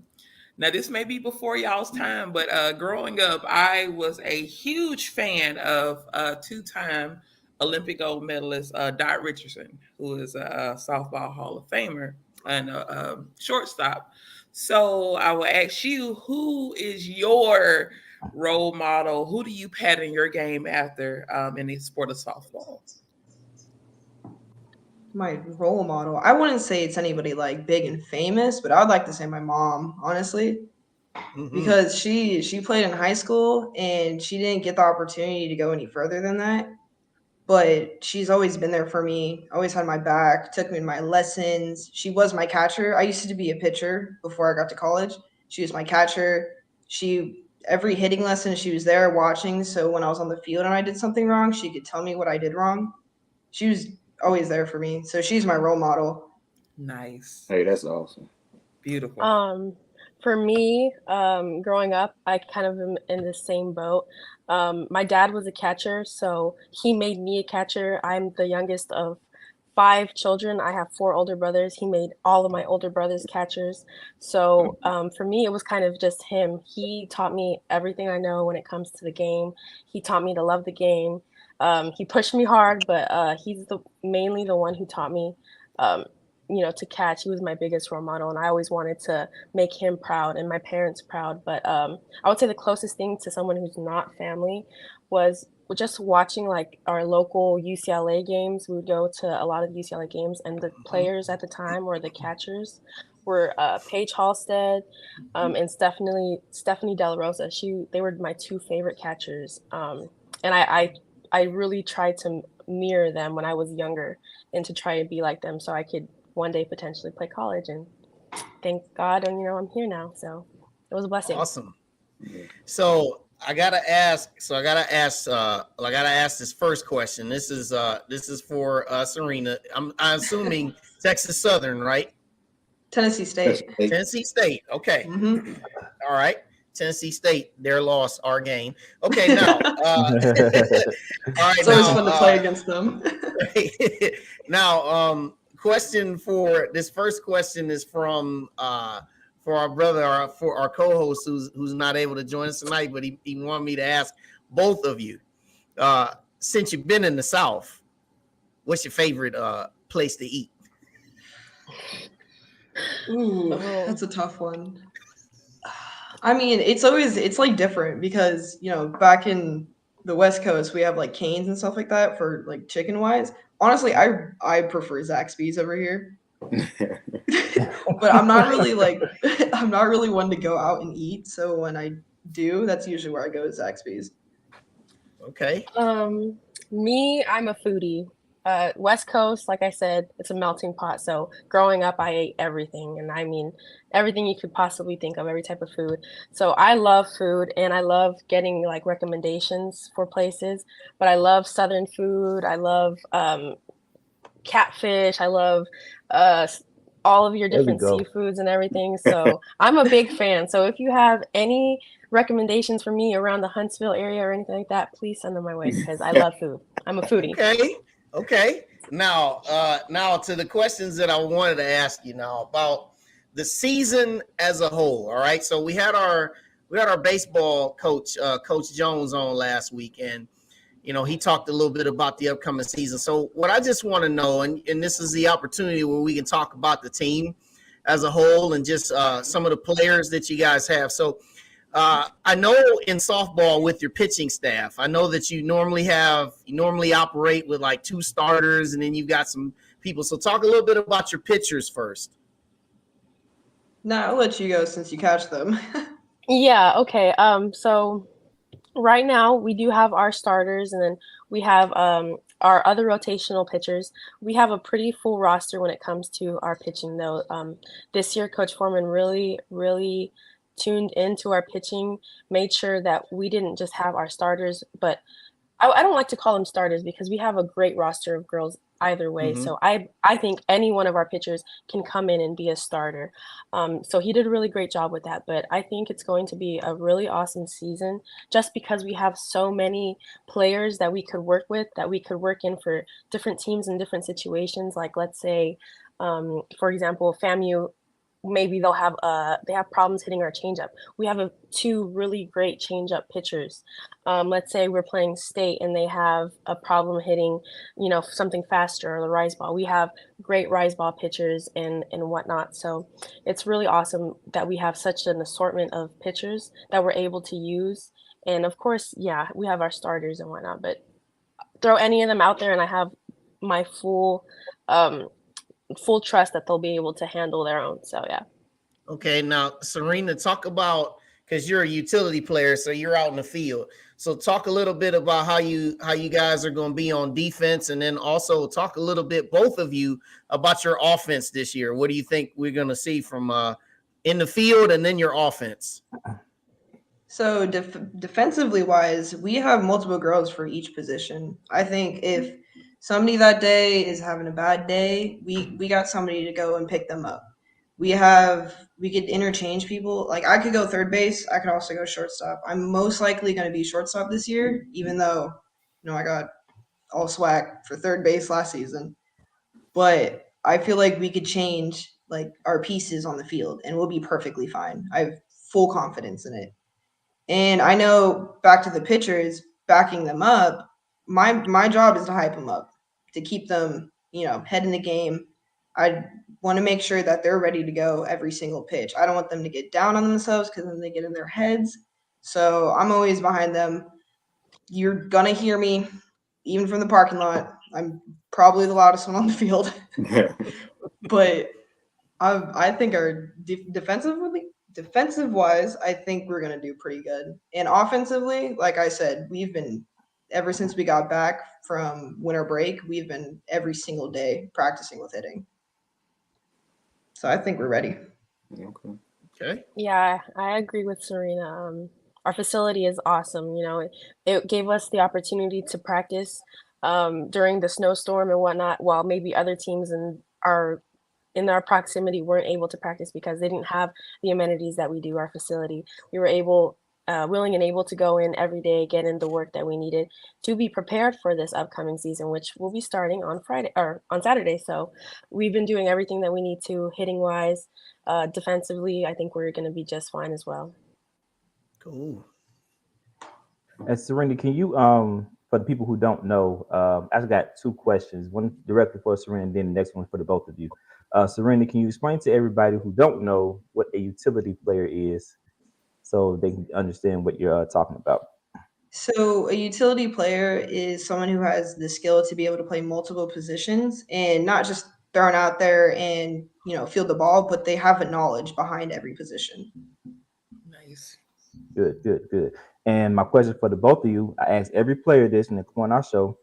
this may be before y'all's time, but growing up, I was a huge fan of two-time Olympic gold medalist Dot Richardson, who is a softball Hall of Famer and a shortstop. So I will ask you, who is your role model? Who do you pattern your game after in the sport of softball? My role model. I wouldn't say it's anybody like big and famous, but I would like to say my mom, honestly, because she played in high school and she didn't get the opportunity to go any further than that. But she's always been there for me, always had my back, took me in my lessons. She was my catcher. I used to be a pitcher before I got to college. She was my catcher. Every hitting lesson, she was there watching. So when I was on the field and I did something wrong, she could tell me what I did wrong. She was always there for me. So she's my role model. Nice. Hey, that's awesome. Beautiful. For me, growing up, I kind of am in the same boat. My dad was a catcher, so he made me a catcher. I'm the youngest of 5 children. I have 4 older brothers. He made all of my older brothers catchers. So for me, it was kind of just him. He taught me everything I know when it comes to the game. He taught me to love the game. He pushed me hard, but he's mainly the one who taught me, to catch. He was my biggest role model, and I always wanted to make him proud and my parents proud. But I would say the closest thing to someone who's not family was just watching like our local UCLA games. We would go to a lot of UCLA games, and the players at the time, or the catchers, were Paige Halstead and Stephanie Della Rosa. They were my 2 favorite catchers, and I really tried to mirror them when I was younger and to try to be like them so I could one day potentially play college. And thank God, and I'm here now. So it was a blessing. Awesome. So I gotta ask this first question. This is for Serena. I'm assuming Texas Southern, right? Tennessee State. Tennessee State. Okay. Mm-hmm. All right. Tennessee State, their loss, our gain. Okay, now. All right, it's always fun to play against them. Now, this first question is from for our brother, for our co-host who's not able to join us tonight, but he wanted me to ask both of you, since you've been in the South, what's your favorite place to eat? Ooh, that's a tough one. I mean, it's like different because, back in the West Coast, we have like Cane's and stuff like that for like chicken wise. Honestly, I prefer Zaxby's over here. But I'm not really one to go out and eat. So when I do, that's usually where I go, to Zaxby's. Okay. Me, I'm a foodie. West Coast, like I said, it's a melting pot. So growing up, I ate everything. And I mean, everything you could possibly think of, every type of food. So I love food, and I love getting like recommendations for places. But I love Southern food. I love catfish. I love all of your different seafoods and everything. So I'm a big fan. So if you have any recommendations for me around the Huntsville area or anything like that, please send them my way, because I love food. I'm a foodie. Okay. Now to the questions that I wanted to ask you now about the season as a whole. All right. So we had our baseball coach, Coach Jones, on last week, and he talked a little bit about the upcoming season. So what I just want to know, and this is the opportunity where we can talk about the team as a whole and just some of the players that you guys have. So I know in softball with your pitching staff, I know that you normally operate with like 2 starters, and then you've got some people. So talk a little bit about your pitchers first. No, I'll let you go since you catch them. Yeah. Okay. So Right now, we do have our starters, and then we have our other rotational pitchers. We have a pretty full roster when it comes to our pitching, though. This year, Coach Foreman really, really tuned into our pitching, made sure that we didn't just have our starters, but I don't like to call them starters because we have a great roster of girls either way. Mm-hmm. So I think any one of our pitchers can come in and be a starter. So he did a really great job with that. But I think it's going to be a really awesome season just because we have so many players that we could work with, that we could work in for different teams in different situations. Like let's say, for example, FAMU, maybe they have problems hitting our changeup. We have two really great changeup pitchers. Let's say we're playing state and they have a problem hitting, something faster or the rise ball. We have great rise ball pitchers and whatnot. So it's really awesome that we have such an assortment of pitchers that we're able to use. And of course, yeah, we have our starters and whatnot, but throw any of them out there and I have my full trust that they'll be able to handle their own. So yeah. Okay, now Serena, talk about, because you're a utility player, so you're out in the field. So talk a little bit about how you guys are going to be on defense, and then also talk a little bit, both of you, about your offense this year. What do you think we're going to see from in the field, and then your offense? So defensively wise, we have multiple girls for each position. I think if somebody that day is having a bad day, we got somebody to go and pick them up. We could interchange people. Like I could go third base, I could also go shortstop. I'm most likely going to be shortstop this year, even though I got all swag for third base last season. But I feel like we could change like our pieces on the field and we'll be perfectly fine. I have full confidence in it. And I know back to the pitchers, backing them up, my job is to hype them up, to keep them, head in the game. I want to make sure that they're ready to go every single pitch. I don't want them to get down on themselves because then they get in their heads. So I'm always behind them. You're going to hear me, even from the parking lot. I'm probably the loudest one on the field. But I think our defensive wise, I think we're going to do pretty good. And offensively, like I said, we've been, ever since we got back from winter break, we've been every single day practicing with hitting. So I think we're ready. Okay. Yeah, I agree with Serena. Our facility is awesome. It gave us the opportunity to practice during the snowstorm and whatnot, while maybe other teams in our proximity weren't able to practice because they didn't have the amenities that we do. Our facility, we were willing and able to go in every day, get in the work that we needed to be prepared for this upcoming season, which will be starting on Friday or on Saturday. So we've been doing everything that we need to hitting wise. Defensively, I think we're going to be just fine as well. Cool. And Serena, can you, for the people who don't know, I've got two questions. One directly for Serena, and then the next one for the both of you. Serena, can you explain to everybody who don't know what a utility player is, so they can understand what you're talking about? So a utility player is someone who has the skill to be able to play multiple positions and not just thrown out there and field the ball, but they have a knowledge behind every position. Nice. Good. And my question for the both of you, I ask every player this in the corner show.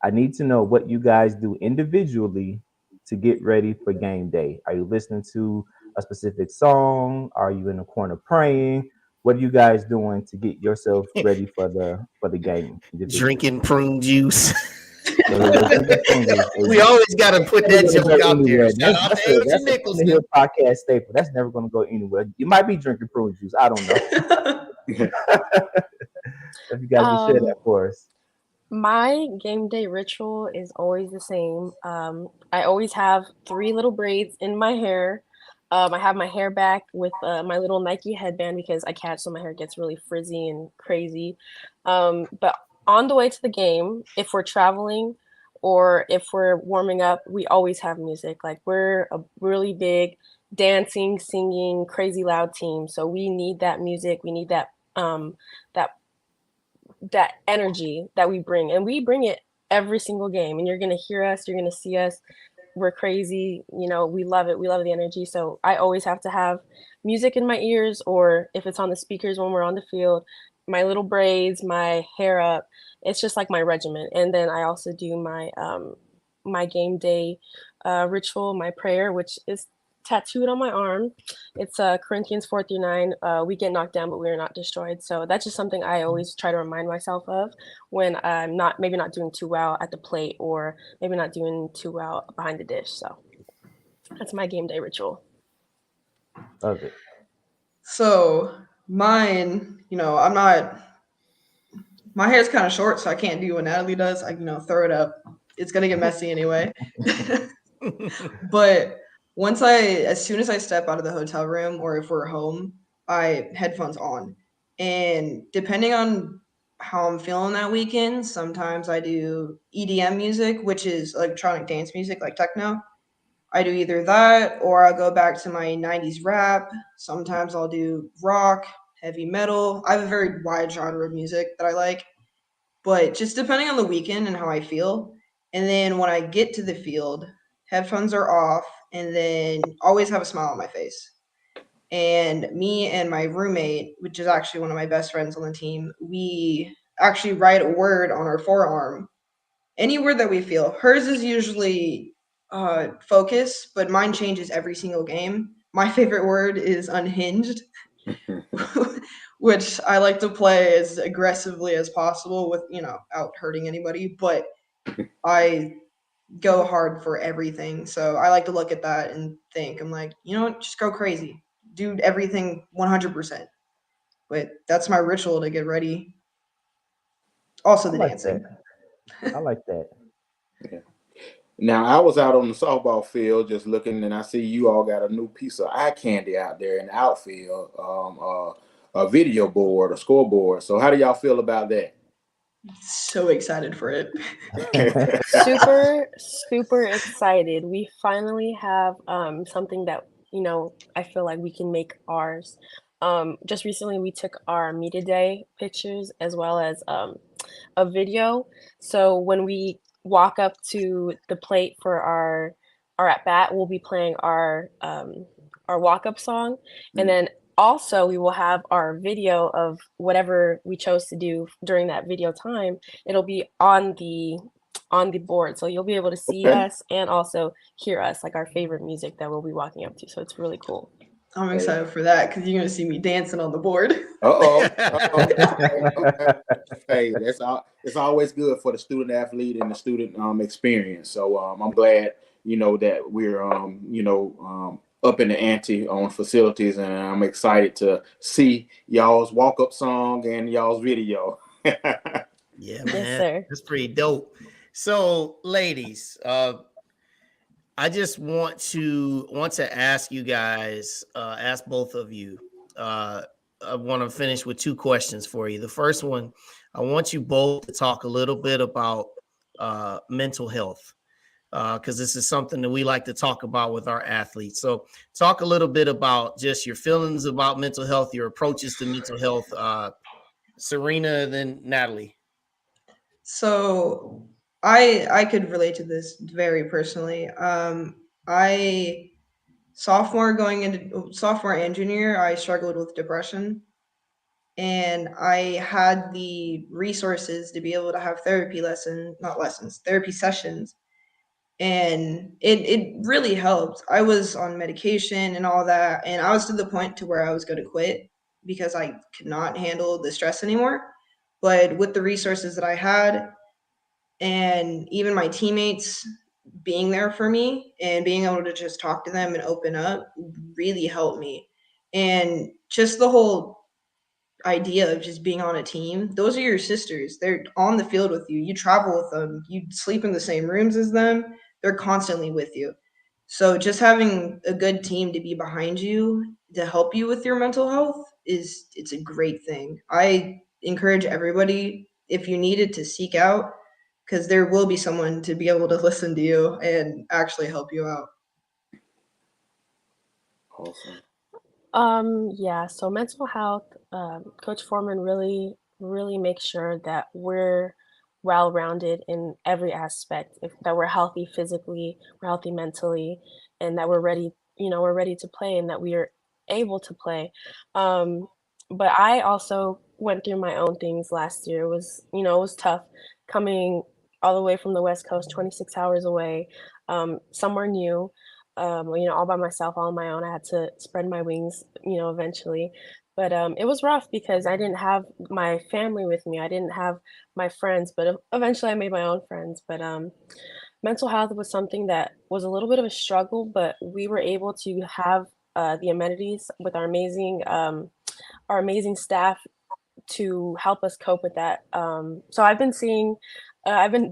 I need to know what you guys do individually to get ready for game day. Are you listening to a specific song? Are you in the corner praying? What are you guys doing to get yourself ready for the game? Drinking prune juice. We always got to put that joke out there. Shout out to Agent Nicholson. That's a podcast staple. That's never going to go anywhere. You might be drinking prune juice. I don't know. If you guys can share that for us. My game day ritual is always the same. I always have 3 little braids in my hair. I have my hair back with my little Nike headband because I catch so my hair gets really frizzy and crazy. But on the way to the game, if we're traveling or if we're warming up, we always have music. Like we're a really big dancing, singing, crazy loud team. So we need that music. We need that that energy that we bring, and we bring it every single game. And you're gonna hear us. You're gonna see us. We're crazy. We love it. We love the energy. So I always have to have music in my ears, or if it's on the speakers when we're on the field, my little braids, my hair up. It's just like my regimen. And then I also do my game day ritual, my prayer, which is tattooed on my arm. It's Corinthians 4 through 9. We get knocked down, but we are not destroyed. So that's just something I always try to remind myself of when I'm maybe not doing too well at the plate, or maybe not doing too well behind the dish. So that's my game day ritual. Love it. So mine, my hair's kind of short, so I can't do what Natalie does. I, throw it up. It's gonna get messy anyway. But as soon as I step out of the hotel room, or if we're home, I headphones on. And depending on how I'm feeling that weekend, sometimes I do EDM music, which is electronic dance music, like techno. I do either that, or I'll go back to my 90s rap. Sometimes I'll do rock, heavy metal. I have a very wide genre of music that I like, but just depending on the weekend and how I feel. And then when I get to the field, headphones are off, and then always have a smile on my face. And me and my roommate, which is actually one of my best friends on the team, we actually write a word on our forearm. Any word that we feel. Hers is usually focus, but mine changes every single game. My favorite word is unhinged, which I like to play as aggressively as possible without hurting anybody. But I go hard for everything. So I like to look at that and think, I'm like, just go crazy. Do everything 100%. But that's my ritual to get ready. Also the dancing. I like that. Yeah. Now, I was out on the softball field just looking, and I see you all got a new piece of eye candy out there in the outfield, a video board, a scoreboard. So how do y'all feel about that? So excited for it. Super, super excited. We finally have something that, I feel like we can make ours. Just recently, we took our media day pictures as well as a video. So when we walk up to the plate for our at bat, we'll be playing our walk up song, and then also we will have our video of whatever we chose to do during that video time. It'll be on the board, so you'll be able to see us and also hear us, like our favorite music that we'll be walking up to. So it's really cool. I'm excited for that because you're gonna see me dancing on the board. Hey, it's always good for the student athlete and the student experience. So I'm glad that we're up in the ante on facilities, and I'm excited to see y'all's walk up song and y'all's video. Yeah, man, Yes, sir. that's pretty dope. So, ladies, I just want to ask you guys, ask both of you. I want to finish with two questions for you. The first one, I want you both to talk a little bit about mental health, because this is something that we like to talk about with our athletes. So talk a little bit about just your feelings about mental health, your approaches to mental health. Serena, then Natalie. So I could relate to this very personally. I going into sophomore and junior, I struggled with depression, and I had the resources to be able to have therapy sessions, and it really helped. I was on medication and all that, and I was to the point to where I was going to quit because I could not handle the stress anymore. But with the resources that I had, and even my teammates being there for me and being able to just talk to them and open up really helped me. And just the whole idea of just being on a team, those are your sisters. They're on the field with you. You travel with them. You sleep in the same rooms as them. They're constantly with you. So just having a good team to be behind you to help you with your mental health it's a great thing. I encourage everybody, if you needed, to seek out, because there will be someone to be able to listen to you and actually help you out. Awesome. Yeah, so mental health, Coach Foreman really, really makes sure that we're well-rounded in every aspect, that we're healthy physically, we're healthy mentally, and that we're ready, we're ready to play and that we are able to play. But I also went through my own things last year. It was, it was tough coming all the way from the West Coast, 26 hours away, somewhere new, all by myself, all on my own. I had to spread my wings, eventually. But it was rough because I didn't have my family with me. I didn't have my friends, but eventually I made my own friends. But mental health was something that was a little bit of a struggle, but we were able to have the amenities with our amazing staff to help us cope with that. So I've been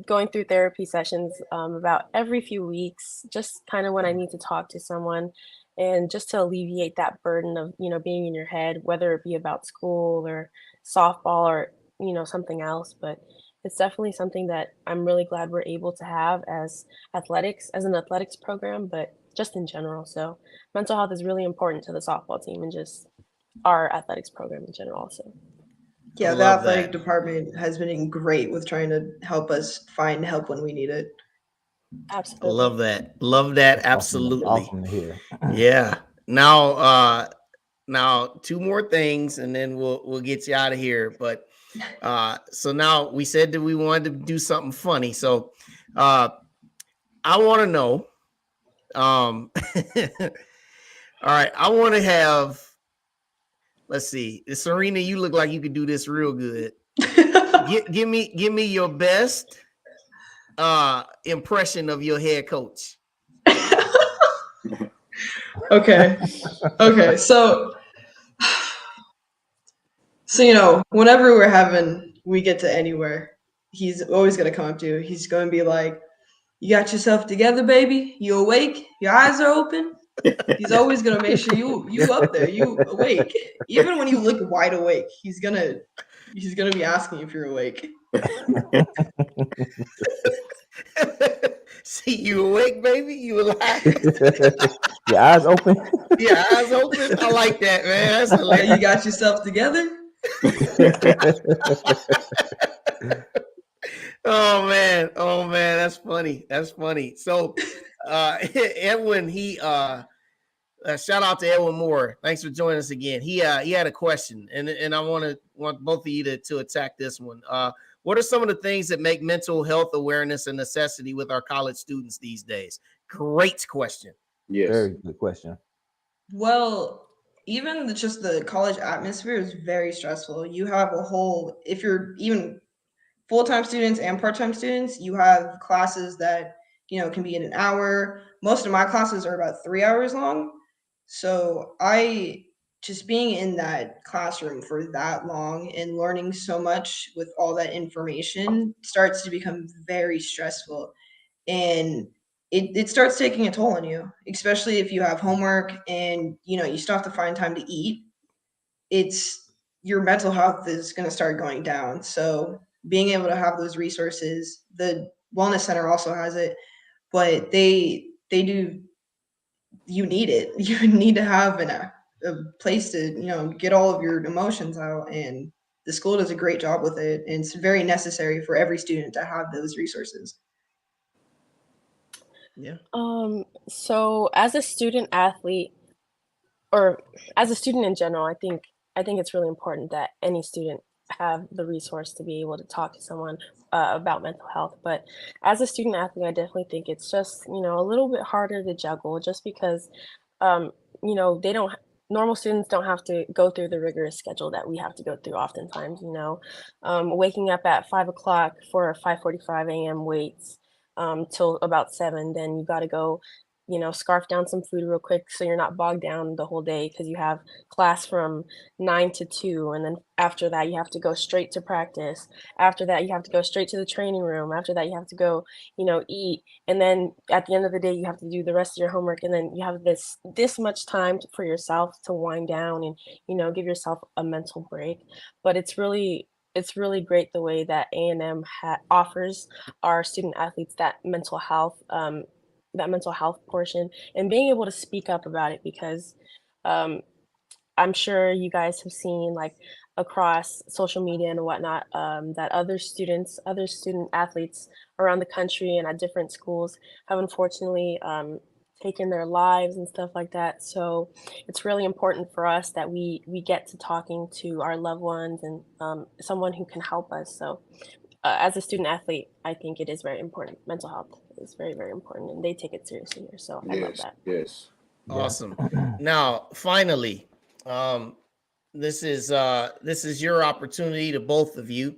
going through therapy sessions about every few weeks, just kind of when I need to talk to someone and just to alleviate that burden of, being in your head, whether it be about school or softball or, something else. But it's definitely something that I'm really glad we're able to have as as an athletics program, but just in general. So mental health is really important to the softball team and just our athletics program in general. So. Yeah, the love athletic that. department has been great with trying to help us find help when we need it. Absolutely. Love that. That's awesome. That's Absolutely. awesome to hear. Yeah. Now two more things and then we'll get you out of here. But so now we said that we wanted to do something funny. So I want to know. All right, I want to have. Let's see, Serena. You look like you could do this real good. Give me your best impression of your head coach. Okay. Okay. So whenever we get to anywhere, he's always gonna come up to you. He's gonna be like, "You got yourself together, baby? You awake? Your eyes are open?" He's always gonna make sure you up there, you awake. Even when you look wide awake, he's gonna be asking if you're awake. See, you awake, baby? You alive? Your eyes open. Yeah, eyes open. I like that, man. That's Yeah, hilarious. you got yourself together? Oh man, that's funny. That's funny. So Edwin, he shout out to Edwin Moore. Thanks for joining us again. He had a question, and I want both of you to attack this one. What are some of the things that make mental health awareness a necessity with our college students these days? Great question. Yes. Very good question. Well, even just the college atmosphere is very stressful. You have if you're even full-time students and part-time students, you have classes that, can be in an hour. Most of my classes are about 3 hours long. So just being in that classroom for that long and learning so much with all that information starts to become very stressful. And it starts taking a toll on you, especially if you have homework and, you still have to find time to eat. It's your mental health is going to start going down. So being able to have those resources, the wellness center also has it, but they do, you need it. You need to have a place to, get all of your emotions out, and the school does a great job with it. And it's very necessary for every student to have those resources. Yeah. So as a student athlete or as a student in general, I think it's really important that any student have the resource to be able to talk to someone about mental health. But as a student athlete, I definitely think it's just, a little bit harder to juggle just because, um, they don't, normal students don't have to go through the rigorous schedule that we have to go through oftentimes, waking up at 5 o'clock for a 5:45 a.m. weights till about 7, then you got to go scarf down some food real quick so you're not bogged down the whole day because you have class from 9 to 2, and then after that you have to go straight to practice. After that you have to go straight to the training room. After that you have to go, eat, and then at the end of the day you have to do the rest of your homework, and then you have this much time for yourself to wind down and give yourself a mental break. But it's really great the way that A&M offers our student athletes that mental health portion and being able to speak up about it because um, I'm sure you guys have seen like across social media and whatnot that other student athletes around the country and at different schools have unfortunately taken their lives and stuff like that. So it's really important for us that we get to talking to our loved ones and someone who can help us. So as a student athlete, I think it is very important. Mental health is very, very important, and they take it seriously here. So I love that. Yes. Awesome. Now, finally, this is your opportunity to both of you.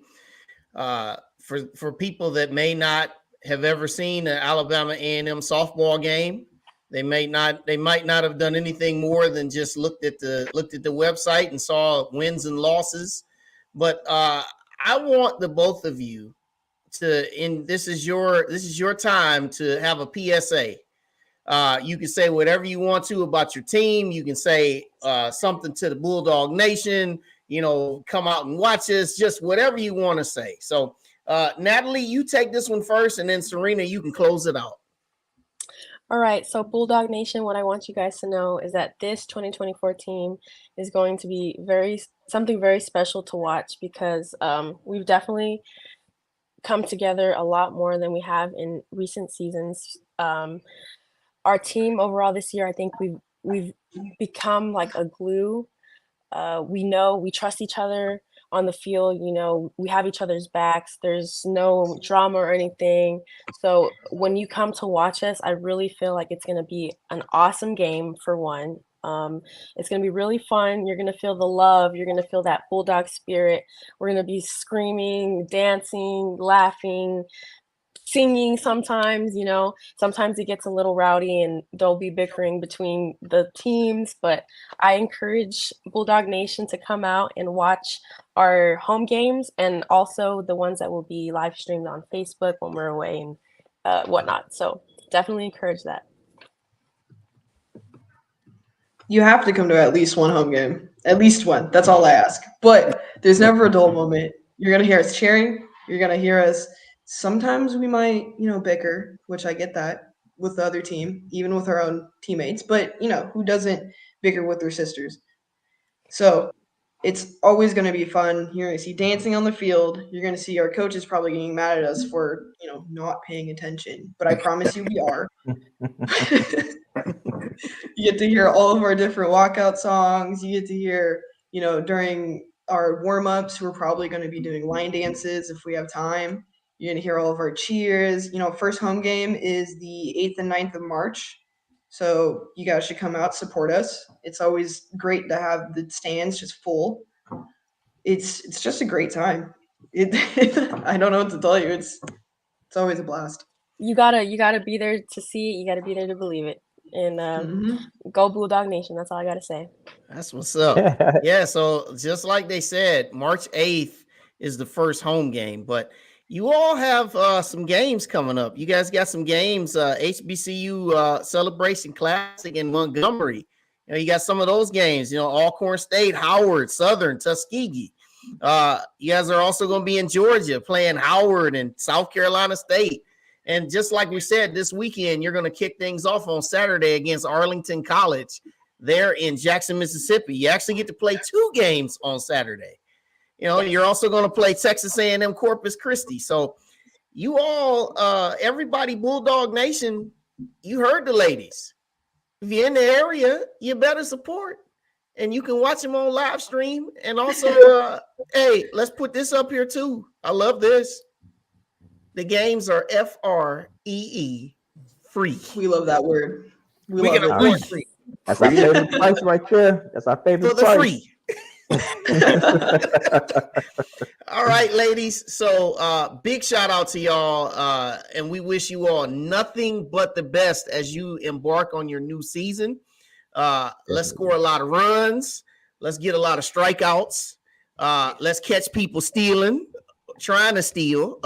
For people that may not have ever seen an Alabama A&M softball game, they might not have done anything more than just looked at the website and saw wins and losses. But I want the both of you this is your time to have a PSA. You can say whatever you want to about your team. You can say something to the Bulldog Nation, come out and watch us, just whatever you want to say. So Natalie, you take this one first, and then Serena, you can close it out. All right, so Bulldog Nation, what I want you guys to know is that this 2024 team is going to be something very special to watch, because we've definitely come together a lot more than we have in recent seasons. Our team overall this year, I think we've become like a glue. We trust each other on the field. We have each other's backs. There's no drama or anything. So when you come to watch us, I really feel like it's going to be an awesome game, for one. It's going to be really fun. You're going to feel the love. You're going to feel that Bulldog spirit. We're going to be screaming, dancing, laughing, singing sometimes. Sometimes it gets a little rowdy and there'll be bickering between the teams, but I encourage Bulldog Nation to come out and watch our home games, and also the ones that will be live streamed on Facebook when we're away and whatnot. So definitely encourage that. You have to come to at least one home game. At least one. That's all I ask. But there's never a dull moment. You're going to hear us cheering. You're going to hear us. Sometimes we might, bicker, which I get that with the other team, even with our own teammates. But, who doesn't bicker with their sisters? So it's always going to be fun. You're going to see dancing on the field. You're going to see our coaches probably getting mad at us for, not paying attention. But I promise you we are. You get to hear all of our different walkout songs. You get to hear, during our warm-ups, we're probably going to be doing line dances if we have time. You're going to hear all of our cheers. First home game is the 8th and 9th of March. So you guys should come out, support us. It's always great to have the stands just full. It's just a great time. I don't know what to tell you. It's always a blast. You gotta be there to see it. You gotta be there to believe it. And go Bulldog Nation. That's all I gotta say. That's what's up. Yeah, so just like they said, March 8th is the first home game, but you all have some games coming up. You guys got some games, HBCU Celebration Classic in Montgomery. You got some of those games, Alcorn State, Howard, Southern, Tuskegee. You guys are also going to be in Georgia playing Howard and South Carolina State. And just like we said, this weekend, you're going to kick things off on Saturday against Arlington College there in Jackson, Mississippi. You actually get to play 2 games on Saturday. You're also going to play Texas A&M Corpus Christi. So you all, everybody, Bulldog Nation, you heard the ladies. If you're in the area, you better support. And you can watch them on live stream. And also, hey, let's put this up here too. I love this. The games are FREE, free. We love that word. We get a free. That's our favorite price right there. That's our favorite for the price. Free. All right, ladies. So big shout out to y'all. And we wish you all nothing but the best as you embark on your new season. Let's score a lot of runs. Let's get a lot of strikeouts. Let's catch people trying to steal.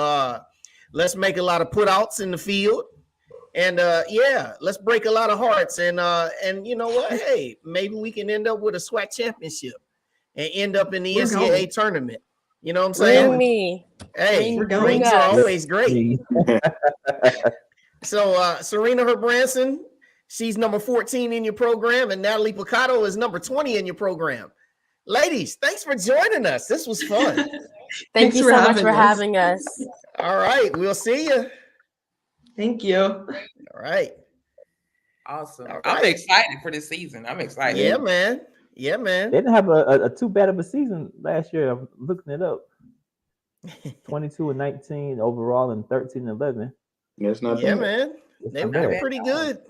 Let's make a lot of putouts in the field. And let's break a lot of hearts. And you know what? Hey, maybe we can end up with a SWAC championship and end up in the NCAA tournament. You know what I'm saying? Bring me. Hey, rings are always great. So Serena Herbranson, she's number 14 in your program, and Natalie Picado is number 20 in your program. Ladies, thanks for joining us. This was fun. Thank you so much for having us. All right, we'll see you. Thank you. All right. Awesome. All I'm right. excited for this season. I'm excited. Yeah, man. Yeah, man. They didn't have a too bad of a season last year. I'm looking it up. 22-19 overall and 13-11. Yeah, it's not Yeah, bad. man. It's They not were bad. pretty good.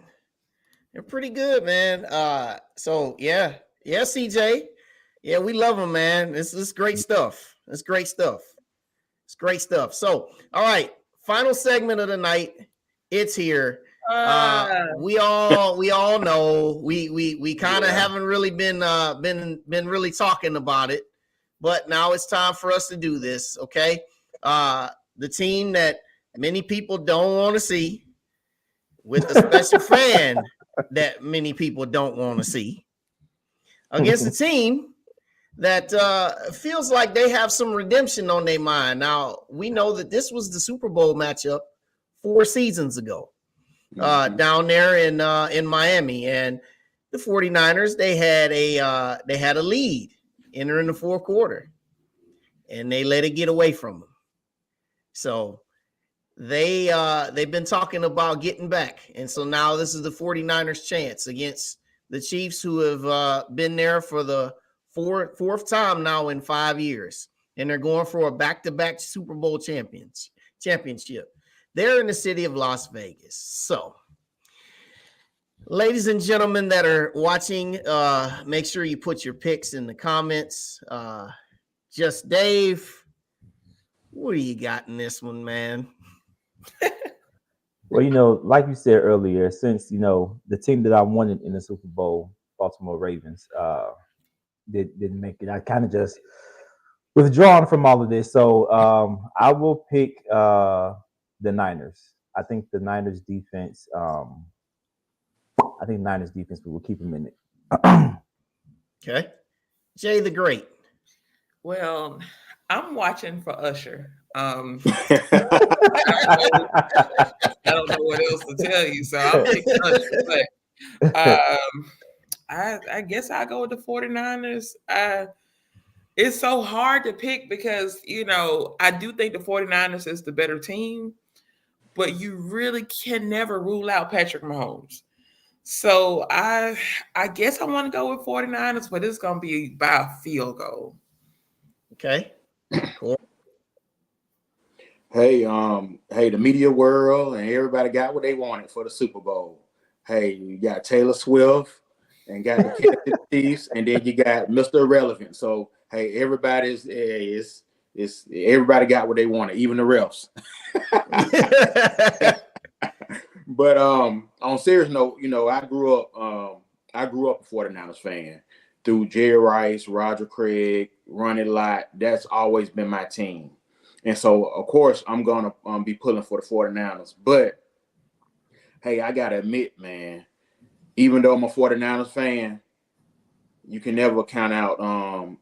They're pretty good, man. So yeah, CJ. Yeah, we love them, man. This is great stuff. It's great stuff. It's great stuff. So, all right, final segment of the night. It's here. We all know we kind of haven't really been really talking about it, but now it's time for us to do this. Okay, the team that many people don't want to see, with a special fan that many people don't want to see, against a team that feels like they have some redemption on their mind. Now, we know that this was the Super Bowl matchup 4 seasons ago down there in Miami. And the 49ers, they had a lead entering the fourth quarter, and they let it get away from them. So they've been talking about getting back. And so now this is the 49ers' chance against the Chiefs, who have been there for the fourth time now in 5 years, and they're going for a back-to-back Super Bowl championship. They're in the city of Las Vegas. So, ladies and gentlemen that are watching, make sure you put your picks in the comments. Just Dave, what do you got in this one, man? Well, like you said earlier, since the team that I wanted in the Super Bowl, Baltimore Ravens, didn't make it. I kind of just withdrawn from all of this. So I will pick the Niners. I think the Niners defense. Will keep them in it. Okay, Jay the Great. Well, I'm watching for Usher. I don't know what else to tell you, so I'll pick Usher. But I guess I'll go with the 49ers. It's so hard to pick because, I do think the 49ers is the better team, but you really can never rule out Patrick Mahomes. So I guess I want to go with 49ers, but it's going to be by a field goal. Okay, cool. Hey, the media world and everybody got what they wanted for the Super Bowl. Hey, you got Taylor Swift and got the Kansas City Chiefs, and then you got Mr. Irrelevant. So hey, everybody got what they wanted, even the refs. But on serious note, I grew up a 49ers fan through Jerry Rice, Roger Craig, Ronnie Lott. That's always been my team. And so, of course, I'm going to be pulling for the 49ers. But, hey, I got to admit, man, even though I'm a 49ers fan, you can never count out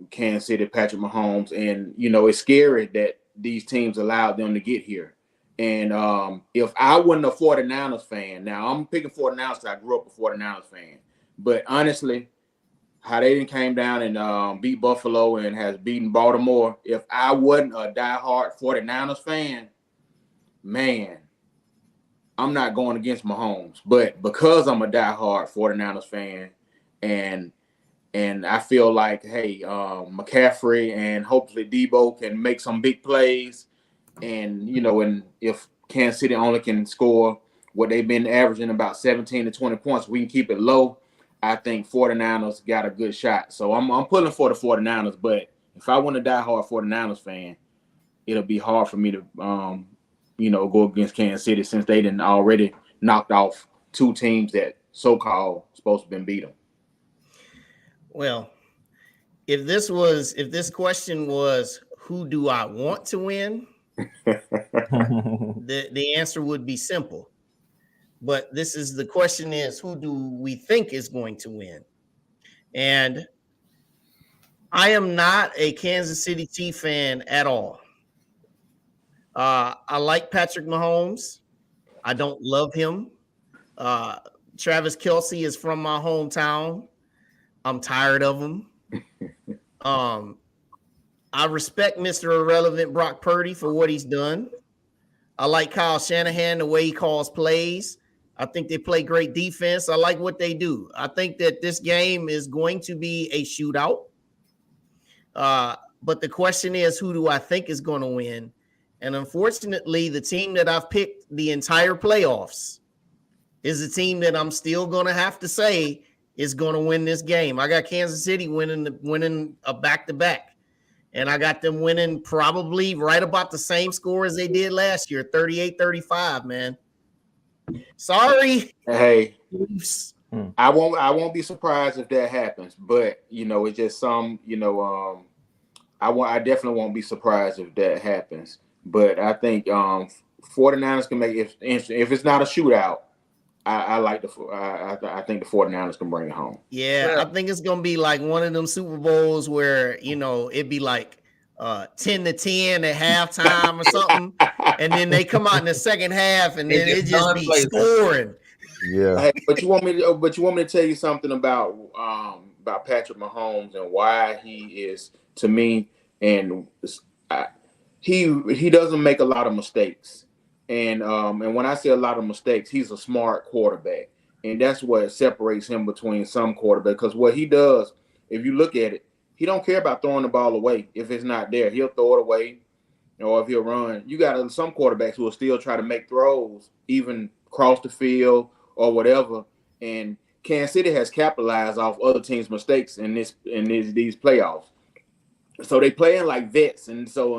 Kansas City, Patrick Mahomes. And, it's scary that these teams allowed them to get here. And if I wasn't a 49ers fan, now I'm picking 49ers because I grew up a 49ers fan. But honestly, how they came down and beat Buffalo and has beaten Baltimore, if I wasn't a diehard 49ers fan, man, I'm not going against Mahomes. But because I'm a diehard 49ers fan and I feel like, hey, McCaffrey and hopefully Debo can make some big plays, and if Kansas City only can score what they've been averaging, about 17 to 20 points, we can keep it low. I think 49ers got a good shot. So I'm pulling for the 49ers, but if I want to die hard 49ers fan, it'll be hard for me to go against Kansas City since they didn't already knocked off 2 teams that so-called supposed to been beat them. Well, if this question was who do I want to win, the answer would be simple. But the question is, who do we think is going to win? And I am not a Kansas City Chiefs fan at all. I like Patrick Mahomes. I don't love him. Travis Kelce is from my hometown. I'm tired of him. I respect Mr. Irrelevant Brock Purdy for what he's done. I like Kyle Shanahan, the way he calls plays. I think they play great defense. I like what they do. I think that this game is going to be a shootout. But the question is, who do I think is going to win? And unfortunately, the team that I've picked the entire playoffs is a team that I'm still going to have to say is going to win this game. I got Kansas City winning a back-to-back. And I got them winning probably right about the same score as they did last year, 38-35, man. Sorry. Hey, I won't be surprised if that happens, but it's just I definitely won't be surprised if that happens. But I think 49ers can make if it's not a shootout. I think the 49ers can bring it home. Yeah, I think it's gonna be like one of them Super Bowls where it'd be like 10-10 at halftime or something, and then they come out in the second half and then it just be scoring. Yeah. Hey, but you want me to tell you something about Patrick Mahomes and why he is, to me, and he doesn't make a lot of mistakes. And when I say a lot of mistakes, he's a smart quarterback. And that's what separates him between some quarterbacks. Because what he does, if you look at it, he don't care about throwing the ball away. If it's not there, he'll throw it away. Or if he'll run. You got some quarterbacks who will still try to make throws, even across the field or whatever. And Kansas City has capitalized off other teams' mistakes in these playoffs. So they playing like vets. And so,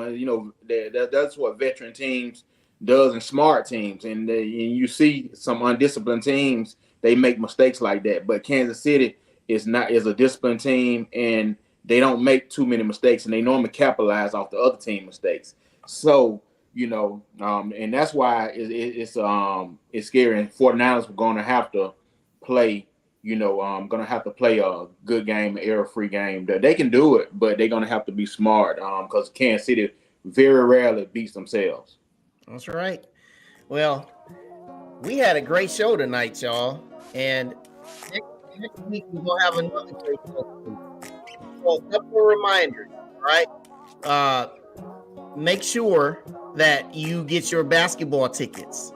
that's what veteran teams does and smart teams, and you see some undisciplined teams, they make mistakes like that. But Kansas City is a disciplined team, and they don't make too many mistakes, and they normally capitalize off the other team mistakes. So and that's why it's scary. And 49ers are going to have to play, going to have to play a good game, an error-free game. They can do it, but they're going to have to be smart because Kansas City very rarely beats themselves. That's right. Well, we had a great show tonight, y'all. And next week we're going to have another great show. So, a couple of reminders, right? Make sure that you get your basketball tickets.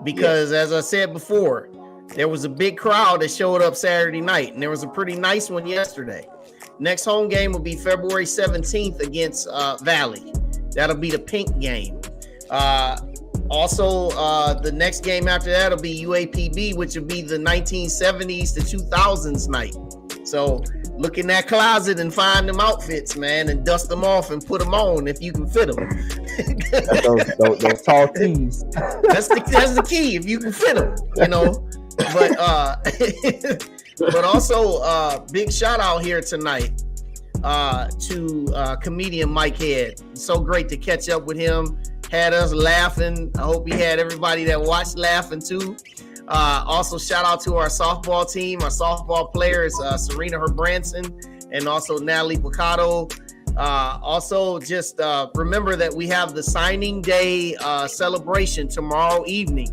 Because, as I said before, there was a big crowd that showed up Saturday night. And there was a pretty nice one yesterday. Next home game will be February 17th against Valley. That'll be the pink game. Also, the next game after that will be UAPB, which will be the 1970s to 2000s night. So look in that closet and find them outfits, man, and dust them off and put them on if you can fit them. those tall tees. That's the key, if you can fit them, But also, big shout out here tonight to comedian Mike Head. So great to catch up with him. Had us laughing. I hope he had everybody that watched laughing too. Also, shout out to our softball team, our softball players, Serena Herbranson, and also Natalie Picado. Also, just remember that we have the signing day celebration tomorrow evening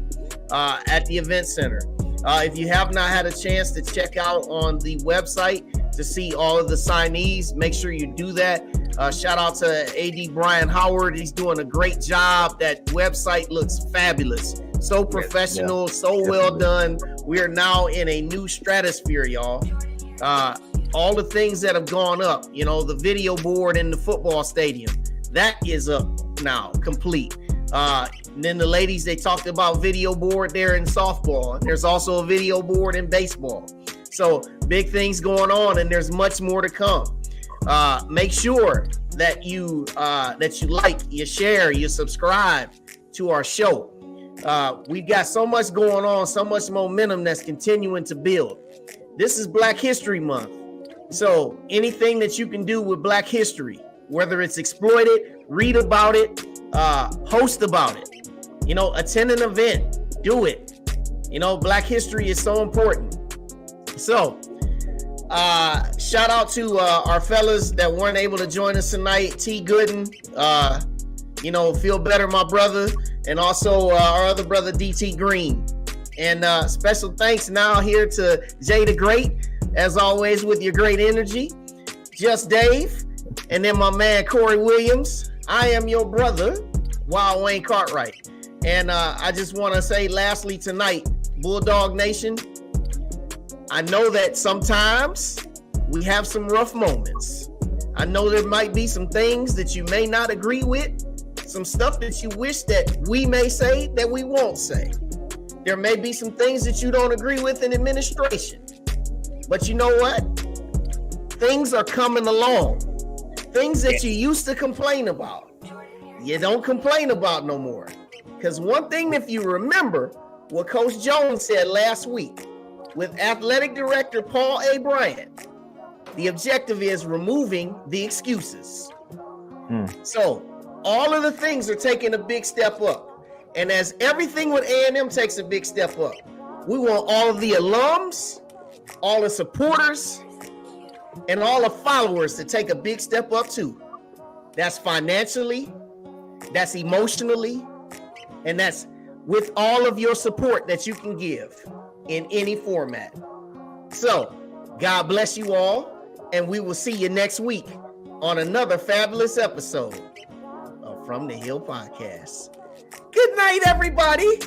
at the event center. If you have not had a chance to check out on the website to see all of the signees, make sure you do that. Shout out to AD Brian Howard. He's doing a great job. That website looks fabulous. So professional, so well done. We are now in a new stratosphere, y'all. All the things that have gone up, the video board in the football stadium, that is up now, complete. And then the ladies, they talked about video board there in softball. And there's also a video board in baseball. So big things going on, and there's much more to come. Make sure that you like, you share, you subscribe to our show. We've got so much going on, so much momentum that's continuing to build. This is Black History Month. So anything that you can do with Black history, whether it's exploit it, read about it, post about it, attend an event, do it. Black history is so important. So shout out to our fellas that weren't able to join us tonight. T Gooden, feel better, my brother, and also our other brother DT Green. And special thanks now here to Jay the Great, as always, with your great energy. Just Dave, and then my man Corey Williams. I am your brother, Wild Wayne Cartwright. And I just want to say lastly tonight, Bulldog Nation, I know that sometimes we have some rough moments. I know there might be some things that you may not agree with, some stuff that you wish that we may say that we won't say. There may be some things that you don't agree with in administration. But you know what? Things are coming along. Things that you used to complain about, you don't complain about no more. Because one thing, if you remember what Coach Jones said last week with Athletic Director Paul A. Bryant, the objective is removing the excuses. So all of the things are taking a big step up. And as everything with A&M takes a big step up, we want all of the alums, all the supporters, and all the followers to take a big step up too. That's financially, that's emotionally, and that's with all of your support that you can give in any format. So, God bless you all, and we will see you next week on another fabulous episode of From the Hill Podcast. Good night, everybody.